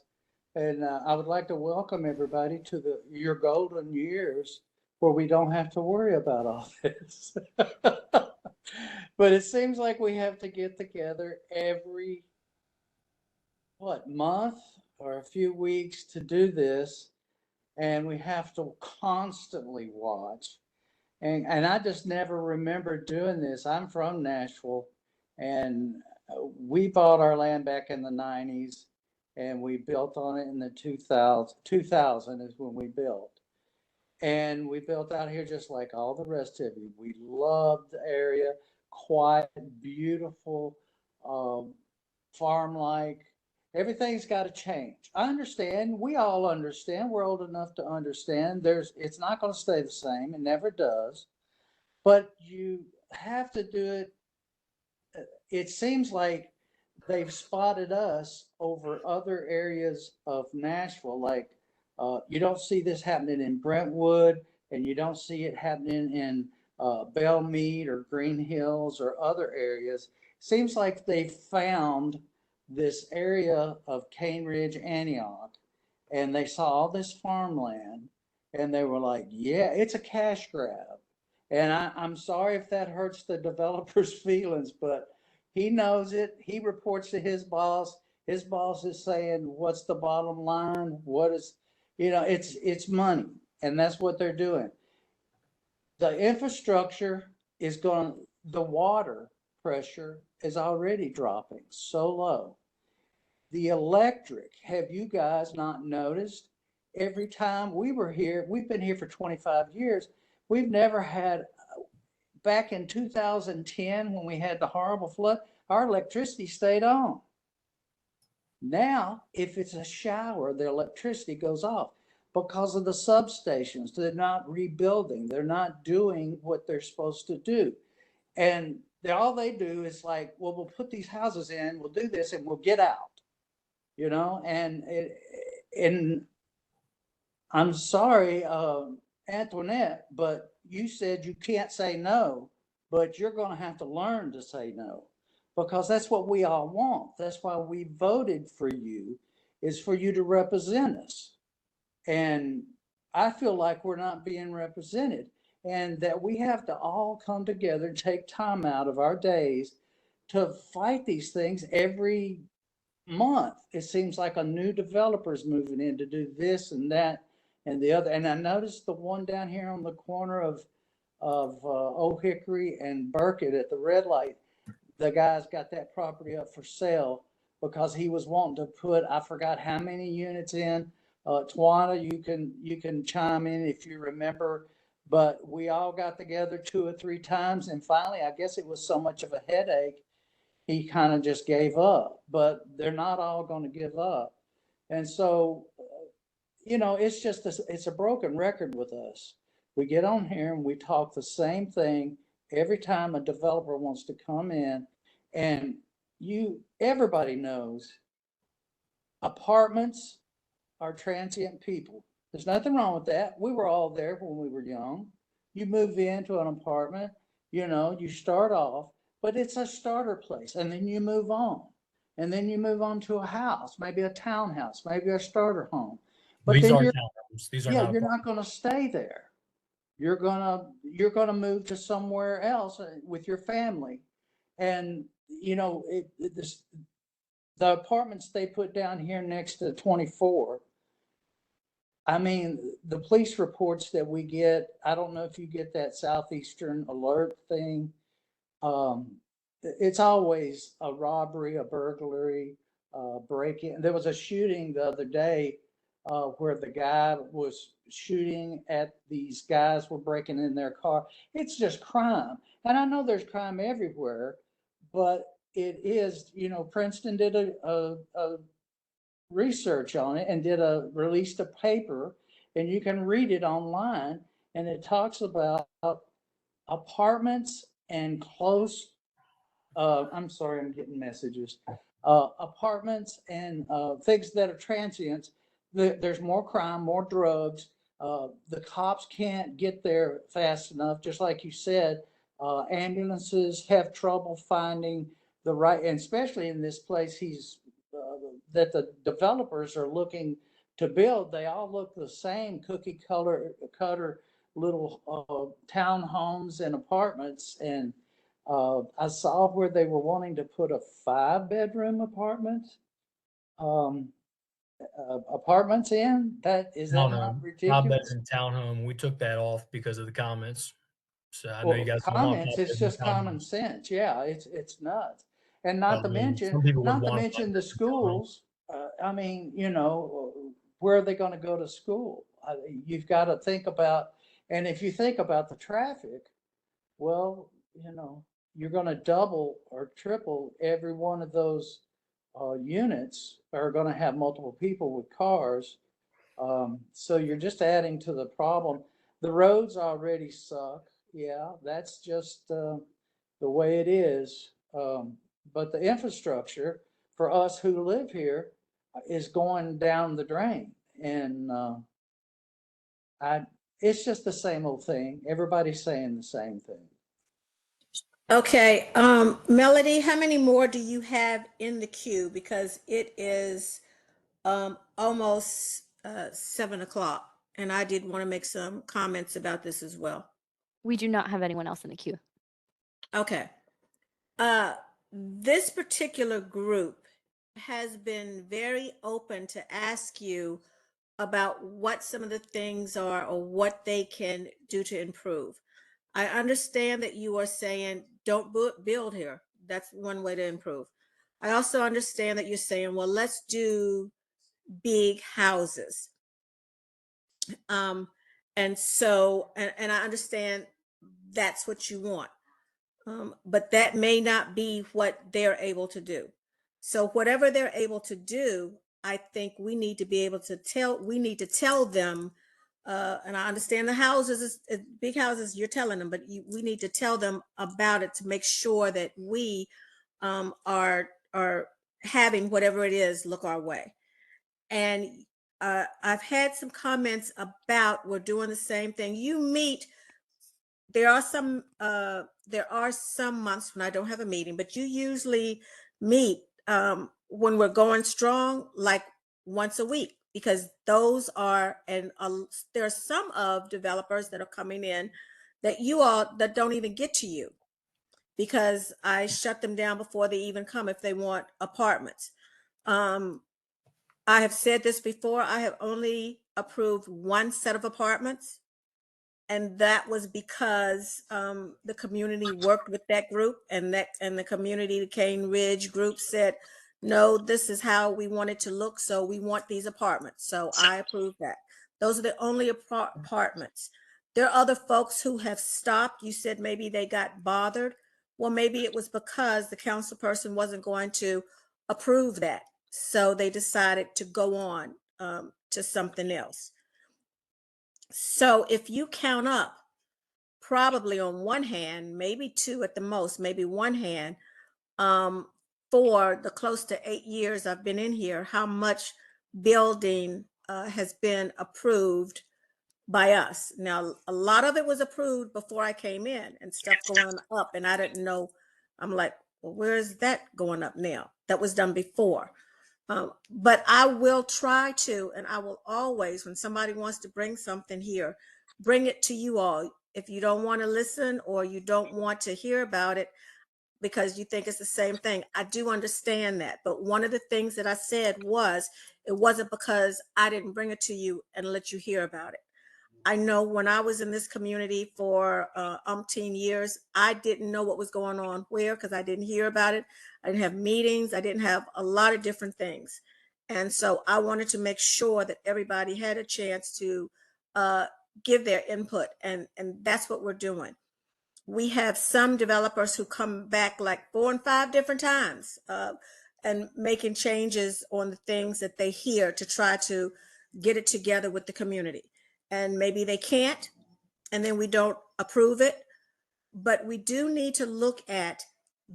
and I would like to welcome everybody to your golden years where we don't have to worry about all this. But it seems like we have to get together every what, month or a few weeks to do this, and we have to constantly watch. And I just never remember doing this. I'm from Nashville, and we bought our land back in the 90s, and we built on it in the 2000 is when we built. And we built out here just like all the rest of you. We loved the area, quiet, beautiful, farm-like. Everything's got to change. I understand. We all understand. We're old enough to understand. It's not going to stay the same. It never does. But you have to do it. It seems like they've spotted us over other areas of Nashville. Like you don't see this happening in Brentwood, and you don't see it happening in Bellmead or Green Hills or other areas. Seems like they found this area of Cane Ridge, Antioch, and they saw all this farmland, and they were like, yeah, it's a cash grab. And I'm sorry if that hurts the developer's feelings, but he knows it. He reports to his boss. His boss is saying, what's the bottom line? What is, it's money. And that's what they're doing. The infrastructure is going, the water pressure is already dropping so low. The electric, have you guys not noticed? Every time we were here, we've been here for 25 years. We've never had, back in 2010, when we had the horrible flood, our electricity stayed on. Now, if it's a shower, the electricity goes off because of the substations. They're not rebuilding. They're not doing what they're supposed to do. And all they do is like, well, we'll put these houses in, we'll do this, and we'll get out, and I'm sorry, Antoinette, but you said you can't say no, but you're going to have to learn to say no, because that's what we all want. That's why we voted for you, is for you to represent us. And I feel like we're not being represented, and that we have to all come together and take time out of our days to fight these things every month. It seems like a new developer's moving in to do this and that and the other. And I noticed the one down here on the corner of Old Hickory and Burkett at the red light. The guy's got that property up for sale because he was wanting to put, I forgot how many units in. Tawana, you can chime in if you remember, but we all got together 2 or 3 times, and finally, I guess it was so much of a headache, he kind of just gave up. But they're not all going to give up, and so it's just it's a broken record with us. We get on here and we talk the same thing every time a developer wants to come in, and everybody knows apartments are transient people. There's nothing wrong with that. We were all there when we were young. You move into an apartment, you start off, but it's a starter place, and then you move on. And then you move on to a house, maybe a townhouse, maybe a starter home. But These then are townhomes. These are not you're not going to stay there. You're gonna move to somewhere else with your family. And the apartments they put down here next to 24, I mean, the police reports that we get, I don't know if you get that Southeastern alert thing. It's always a robbery, a burglary, break-in. There was a shooting the other day where the guy was shooting at these guys were breaking in their car. It's just crime. And I know there's crime everywhere, but it is, Princeton did a research on it and released a paper, and you can read it online, and it talks about apartments and close, I'm sorry, I'm getting messages, apartments and things that are transients. There's more crime, more drugs. The cops can't get there fast enough. Just like you said, ambulances have trouble finding the right, and especially in this place that the developers are looking to build. They all look the same, cookie cutter little townhomes and apartments. And I saw where they were wanting to put a 5-bedroom apartment. um, apartments in? Is that not Townhome, five ridiculous? bedroom townhome. We took that off because of the comments. So I know you Well, guys don't want comments, five it's bedroom just common townhomes. sense. Yeah, it's nuts. And But I mean, some people would not to want a mention the five bedroom townhome. schools. I mean, where are they going to go to school? You've got to think about, and if you think about the traffic, well, you're going to double or triple every one of those units are going to have multiple people with cars. So you're just adding to the problem. The roads already suck. Yeah, that's just the way it is. But the infrastructure for us who live here is going down the drain. And it's just the same old thing. Everybody's saying the same thing. Okay, Melody, how many more do you have in the queue? Because it is almost 7 o'clock, and I did want to make some comments about this as well. We do not have anyone else in the queue. Okay. This particular group has been very open to ask you about what some of the things are or what they can do to improve. I understand that you are saying don't build here. That's one way to improve. I also understand that you're saying, well, let's do big houses. And so, and I understand that's what you want. But that may not be what they're able to do. So whatever they're able to do, I think we need to be able to tell them, and I understand the houses, big houses, you're telling them, but we need to tell them about it to make sure that we are having whatever it is look our way. And I've had some comments about we're doing the same thing. There are some months when I don't have a meeting, but you usually meet when we're going strong, like once a week, because those are, and there are some of developers that are coming in that don't even get to you because I shut them down before they even come if they want apartments. I have said this before, I have only approved one set of apartments. And that was because the community worked with that group, and the community, the Cane Ridge group, said, no, this is how we want it to look. So we want these apartments. So I approve that. Those are the only apartments. There are other folks who have stopped. You said maybe they got bothered. Well, maybe it was because the council person wasn't going to approve that. So they decided to go on to something else. So if you count up, probably on one hand, maybe two at the most, maybe one hand, for the close to 8 years I've been in here, how much building has been approved by us. Now, a lot of it was approved before I came in and stuff going up, and I didn't know. I'm like, well, where is that going up now? That was done before. But I will try to, and I will always, when somebody wants to bring something here, bring it to you all. If you don't want to listen or you don't want to hear about it because you think it's the same thing, I do understand that. But one of the things that I said was, it wasn't because I didn't bring it to you and let you hear about it. I know when I was in this community for umpteen years, I didn't know what was going on where because I didn't hear about it. I didn't have meetings. I didn't have a lot of different things. And so I wanted to make sure that everybody had a chance to give their input. And that's what we're doing. We have some developers who come back like 4 and 5 different times and making changes on the things that they hear to try to get it together with the community. And maybe they can't, and then we don't approve it. But we do need to look at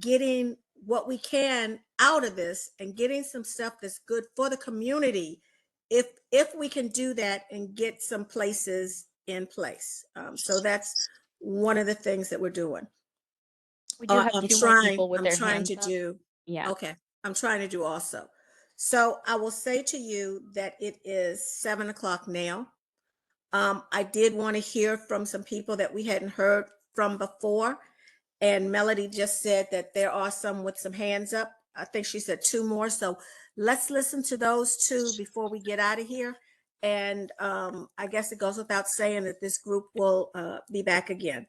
getting what we can out of this and getting some stuff that's good for the community if we can do that and get some places in place. So that's one of the things that we're doing. We do have I'm two more people with I'm their trying hands to up. do, Yeah. okay, I'm trying to do also. So I will say to you that it is 7 o'clock now. I did want to hear from some people that we hadn't heard from before. And Melody just said that there are some with some hands up. I think she said 2 more. So let's listen to those 2 before we get out of here. And I guess it goes without saying that this group will be back again.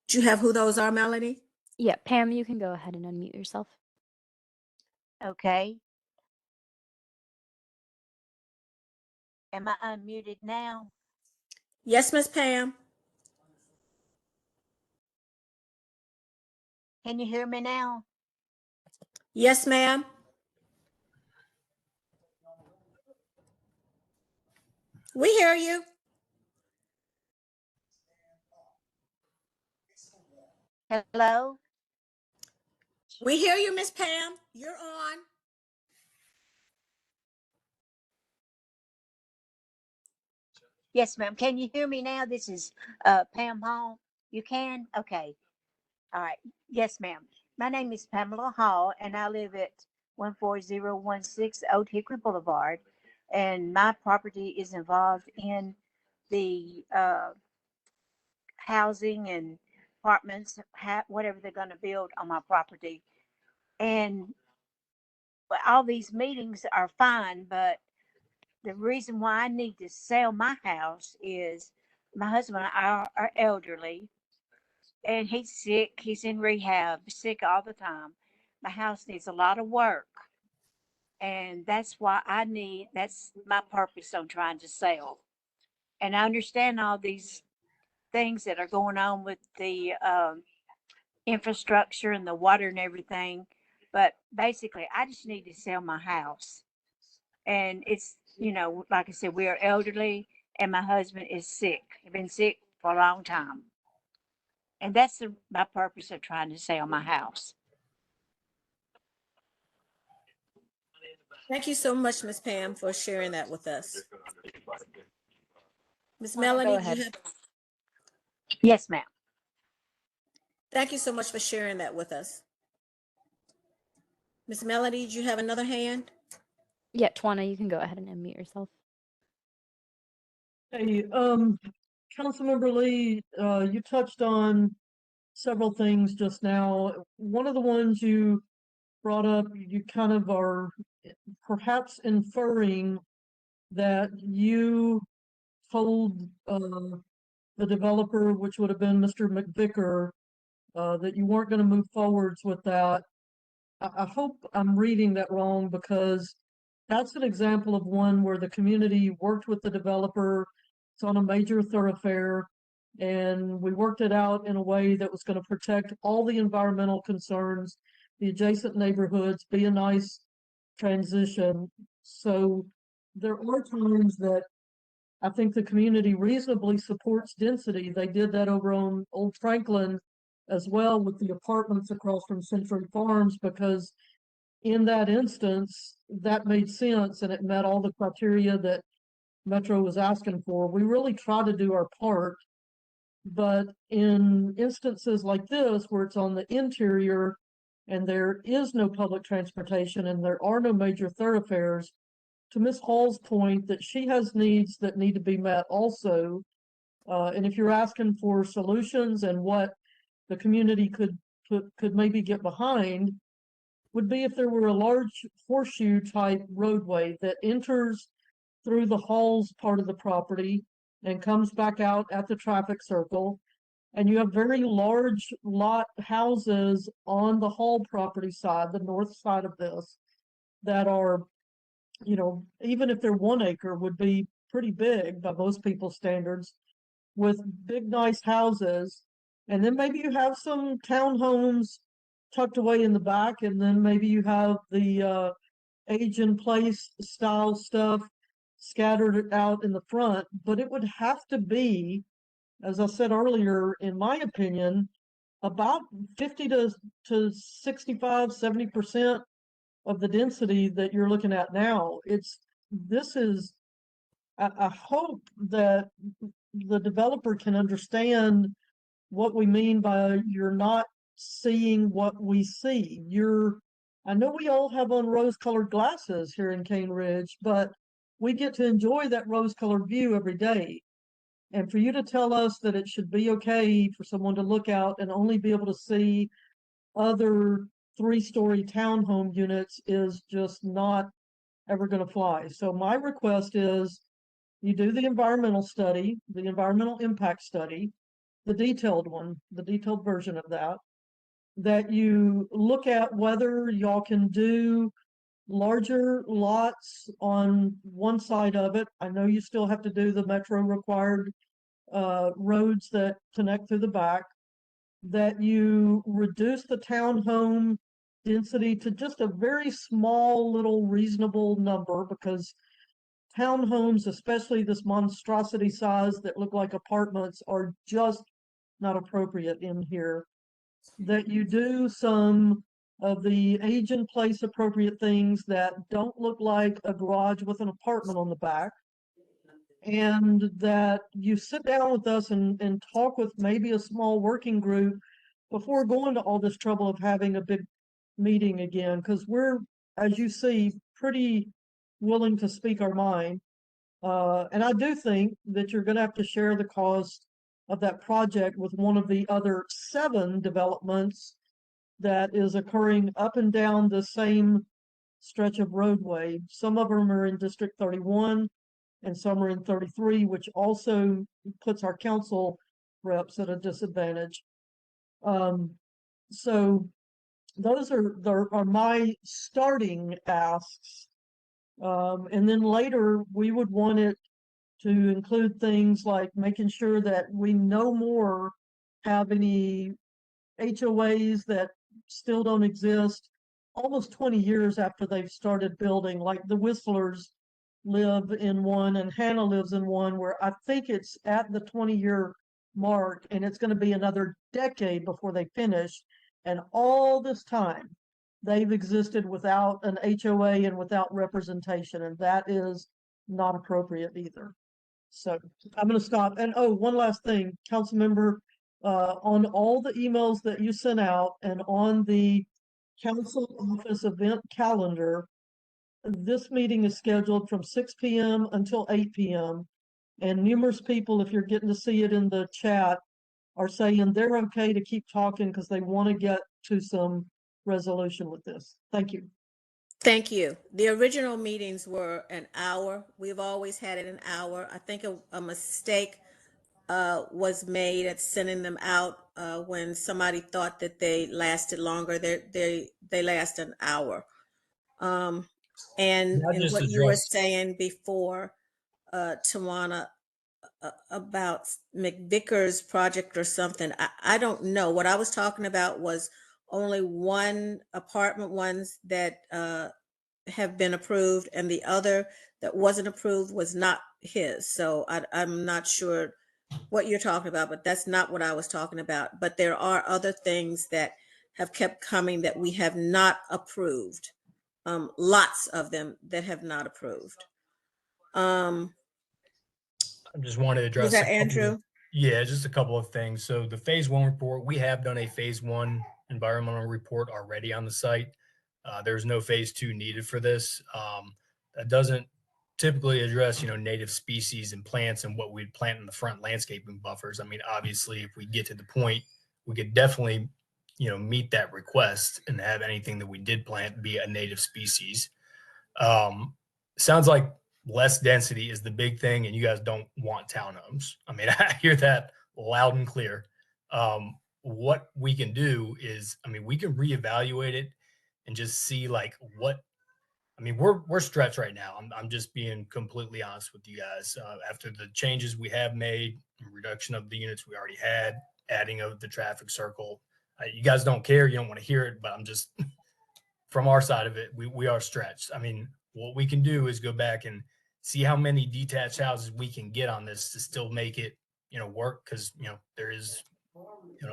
Do you have who those are, Melanie? Yeah, Pam, you can go ahead and unmute yourself. Okay. Am I unmuted now? Yes, Miss Pam. Can you hear me now? Yes, ma'am. We hear you. Hello? We hear you, Miss Pam. You're on. Yes, ma'am. Can you hear me now? This is Pam Hall. You can? Okay. All right. Yes, ma'am. My name is Pamela Hall, and I live at 14016 Old Hickory Boulevard. And my property is involved in the housing and apartments, whatever they're going to build on my property. And all these meetings are fine, but the reason why I need to sell my house is my husband and I are elderly, and he's sick. He's in rehab, sick all the time. My house needs a lot of work. And that's why that's my purpose on trying to sell. And I understand all these things that are going on with the infrastructure and the water and everything. But basically, I just need to sell my house. And it's, like I said, we are elderly and my husband is sick. He's been sick for a long time. And that's my purpose of trying to sell my house. Thank you so much, Miss Pam, for sharing that with us. Miss Go Melanie, do ahead. you have? Yes, ma'am. Thank you so much for sharing that with us. Miss Melody, do you have another hand? Yeah, Twana, you can go ahead and unmute yourself. Hey, Councilmember Lee, you touched on several things just now. One of the ones you brought up, you kind of are perhaps inferring that you told the developer, which would have been Mr. McVicker, that you weren't going to move forwards with that. I hope I'm reading that wrong, because that's an example of one where the community worked with the developer. It's on a major thoroughfare, and we worked it out in a way that was going to protect all the environmental concerns, the adjacent neighborhoods, be a nice transition. So there are times that I think the community reasonably supports density. They did that over on Old Franklin as well with the apartments across from Century Farms, because in that instance, that made sense and it met all the criteria that Metro was asking for. We really try to do our part, but in instances like this, where it's on the interior and there is no public transportation and there are no major thoroughfares, to Ms. Hall's point that she has needs that need to be met also. And if you're asking for solutions and what the community could maybe get behind, would be if there were a large horseshoe type roadway that enters through the Halls part of the property and comes back out at the traffic circle. And you have very large lot houses on the Hall property side, the north side of this, that are, even if they're 1 acre, would be pretty big by most people's standards, with big, nice houses. And then maybe you have some townhomes tucked away in the back, and then maybe you have the age in place style stuff scattered out in the front. But it would have to be, as I said earlier, in my opinion, about 50 to 65, 70% of the density that you're looking at now. I hope that the developer can understand what we mean by you're not seeing what we see. I know we all have on rose-colored glasses here in Cane Ridge, but we get to enjoy that rose-colored view every day. And for you to tell us that it should be okay for someone to look out and only be able to see other 3-story townhome units is just not ever going to fly. So my request is you do the environmental study, the environmental impact study, the detailed one, the detailed version of that you look at whether y'all can do larger lots on one side of it. I know you still have to do the metro required roads that connect through the back, that you reduce the townhome density to just a very small little reasonable number, because townhomes, especially this monstrosity size that look like apartments, are just not appropriate in here. That you do some of the age and place appropriate things that don't look like a garage with an apartment on the back, and that you sit down with us and talk with maybe a small working group before going to all this trouble of having a big meeting again, because we're, as you see, pretty willing to speak our mind. And I do think that you're going to have to share the cost of that project with one of the other 7 developments that is occurring up and down the same stretch of roadway. Some of them are in District 31 and some are in 33, which also puts our council reps at a disadvantage. So those are my starting asks. And then later we would want it to include things like making sure that we no more have any HOAs that still don't exist almost 20 years after they've started building. Like the Whistlers live in one and Hannah lives in one where I think it's at the 20-year mark, and it's going to be another decade before they finish. And all this time they've existed without an HOA and without representation, and that is not appropriate either. So I'm going to stop. And oh, one last thing, Councilmember, on all the emails that you sent out and on the council office event calendar, this meeting is scheduled from 6 p.m. until 8 p.m. And numerous people, if you're getting to see it in the chat, are saying they're okay to keep talking because they want to get to some resolution with this. Thank you. Thank you. The original meetings were an hour. We've always had it an hour. I think a mistake was made at sending them out when somebody thought that they lasted longer. They last an hour. And Can I just what you were address? saying before, Tawana, about McVicker's project or something, I don't know. What I was talking about was only one apartment ones that have been approved, and the other that wasn't approved was not his. So I'm not sure what you're talking about, but that's not what I was talking about. But there are other things that have kept coming that we have not approved. Lots of them that have not approved. I just wanted to address. Was that Andrew? Yeah, just a couple of things. So the phase 1 report, we have done a phase 1 environmental report already on the site. There's no phase 2 needed for this. That doesn't typically address, native species and plants and what we'd plant in the front landscaping buffers. I mean, obviously, if we get to the point, we could definitely, meet that request and have anything that we did plant be a native species. Sounds like less density is the big thing, and you guys don't want townhomes. I mean, I hear that loud and clear. What we can do is, we can reevaluate it and just see we're stretched right now. I'm just being completely honest with you guys. After the changes we have made, reduction of the units we already had, adding of the traffic circle, you guys don't care. You don't want to hear it, but I'm just from our side of it, we are stretched. What we can do is go back and see how many detached houses we can get on this to still make it, work. Cause there is,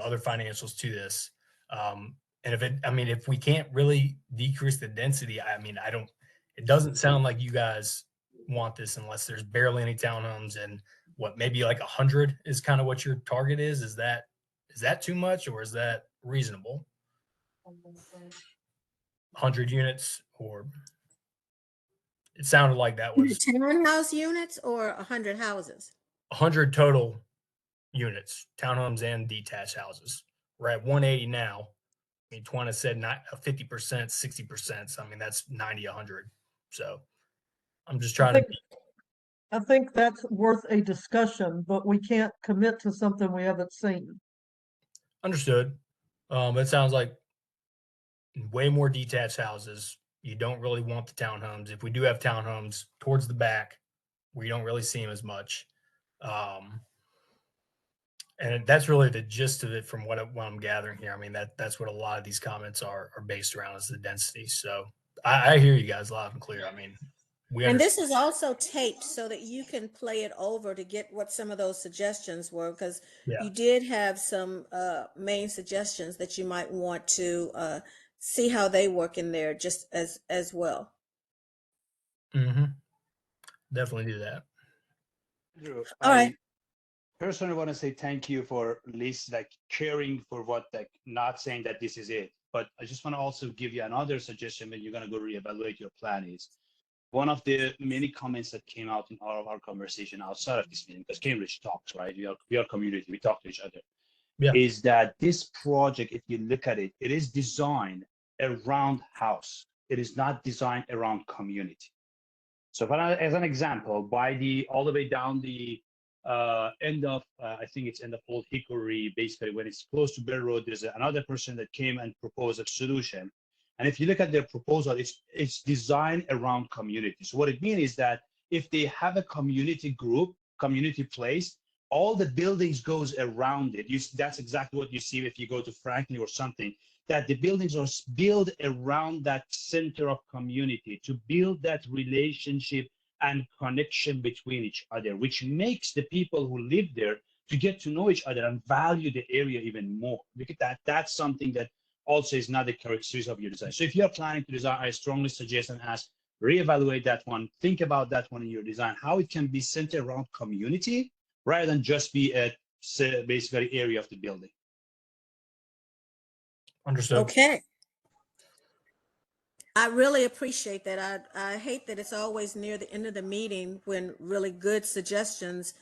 other financials to this. And if we can't really decrease the density, it doesn't sound like you guys want this unless there's barely any townhomes, and maybe like 100 is kind of what your target is. Is that too much, or is that reasonable? 100 units, or it sounded like that was townhouse units or 100 houses? 100 total units, townhomes and detached houses. We're at 180 now. I mean, Twana said not 50%, 60%. So, I mean, that's 90, 100. So I'm just trying to be I think that's worth a discussion, but we can't commit to something we haven't seen. understood. It sounds like way more detached houses. You don't really want the townhomes. If we do have townhomes towards the back, we don't really see them as much. And that's really the gist of it from what I'm gathering here. I mean, that's what a lot of these comments are based around, is the density. So I hear you guys loud and clear. I mean, we And understand. this is also taped so that you can play it over to get what some of those suggestions were, because Yeah. you did have some main suggestions that you might want to see how they work in there just as well. Mm-hmm. Definitely do that. Drew, All right. I personally want to say thank you for at least like caring for what, like not saying that this is it. But I just want to also give you another suggestion when you're going to go reevaluate your plan is one of the many comments that came out in all of our conversation outside of this meeting, because Cambridge talks, right? We are community, we talk to each other. Yeah. Is that this project, if you look at it, it is designed around house. It is not designed around community. So as an example, by all the way down the end of, I think it's end of Old Hickory, basically when it's close to Bear Road, there's another person that came and proposed a solution. And if you look at their proposal, it's designed around community. So what it means is that if they have a community group, community place, all the buildings goes around it. That's exactly what you see if you go to Franklin or something, that the buildings are built around that center of community to build that relationship and connection between each other, which makes the people who live there to get to know each other and value the area even more. Look at that. That's something that also is not the characteristic of your design. So if you're planning to design, I strongly suggest and ask, reevaluate that one, think about that one in your design, how it can be centered around community rather than just be a basically area of the building. Understood. Okay. I really appreciate that. I hate that it's always near the end of the meeting when really good suggestions,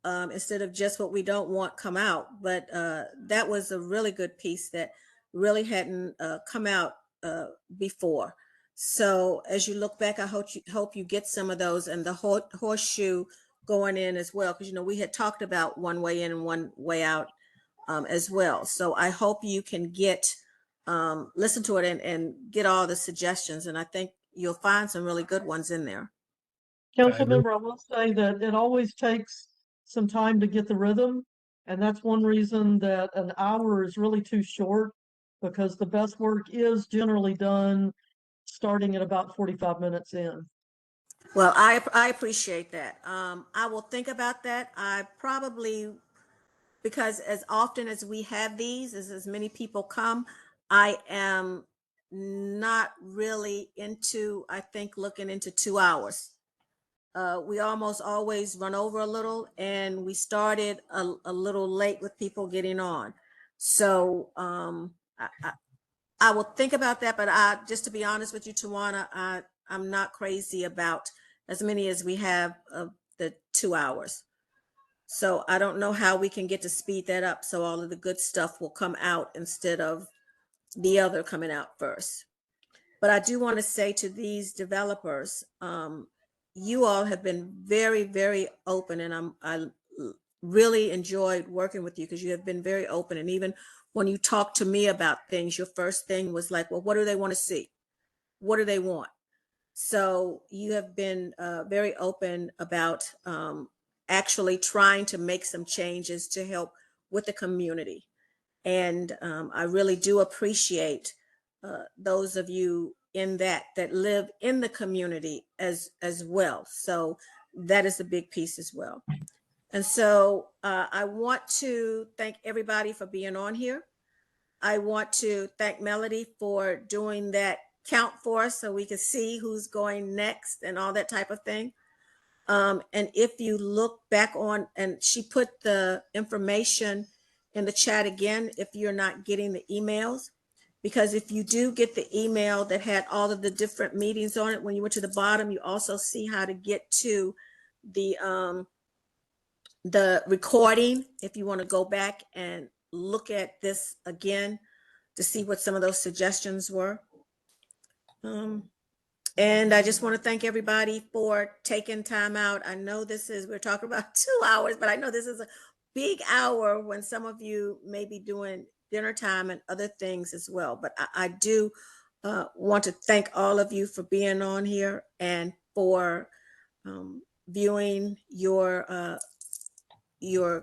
instead of just what we don't want, come out. But that was a really good piece that really hadn't come out before. So as you look back, I hope you get some of those, and the horseshoe going in as well, because we had talked about one way in and one way out as well. So I hope you can listen to it and get all the suggestions, and I think you'll find some really good ones in there. Councilmember, I will say that it always takes some time to get the rhythm, and that's one reason that an hour is really too short, because the best work is generally done starting at about 45 minutes in. Well, I appreciate that. I will think about that. I probably, because as often as we have these, as many people come, I am not really into, I think, looking into 2 hours. We almost always run over a little, and we started a little late with people getting on. So I will think about that, but just to be honest with you, Tawana, I'm not crazy about as many as we have of the 2 hours. So I don't know how we can get to speed that up so all of the good stuff will come out instead of the other coming out first. But I do want to say to these developers, you all have been very, very open, and I really enjoyed working with you because you have been very open. And even when you talk to me about things, your first thing was like, well, what do they want to see? What do they want? So you have been very open about actually trying to make some changes to help with the community. And I really do appreciate those of you in that live in the community as well. So that is a big piece as well. And so I want to thank everybody for being on here. I want to thank Melody for doing that count for us so we can see who's going next and all that type of thing. And if you look back on, and she put the information in the chat again, if you're not getting the emails, because if you do get the email that had all of the different meetings on it, when you went to the bottom, you also see how to get to the recording. If you want to go back and look at this again, to see what some of those suggestions were. And I just want to thank everybody for taking time out. I know we're talking about 2 hours, but I know this is a big hour when some of you may be doing dinner time and other things as well. But I do want to thank all of you for being on here and for viewing your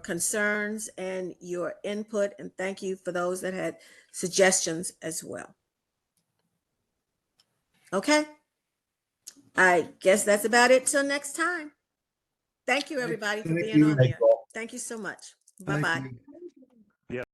concerns and your input. And thank you for those that had suggestions as well. Okay. I guess that's about it till next time. Thank you, everybody, for Thank being you. on here. Thank you so much. Thank Bye-bye. you.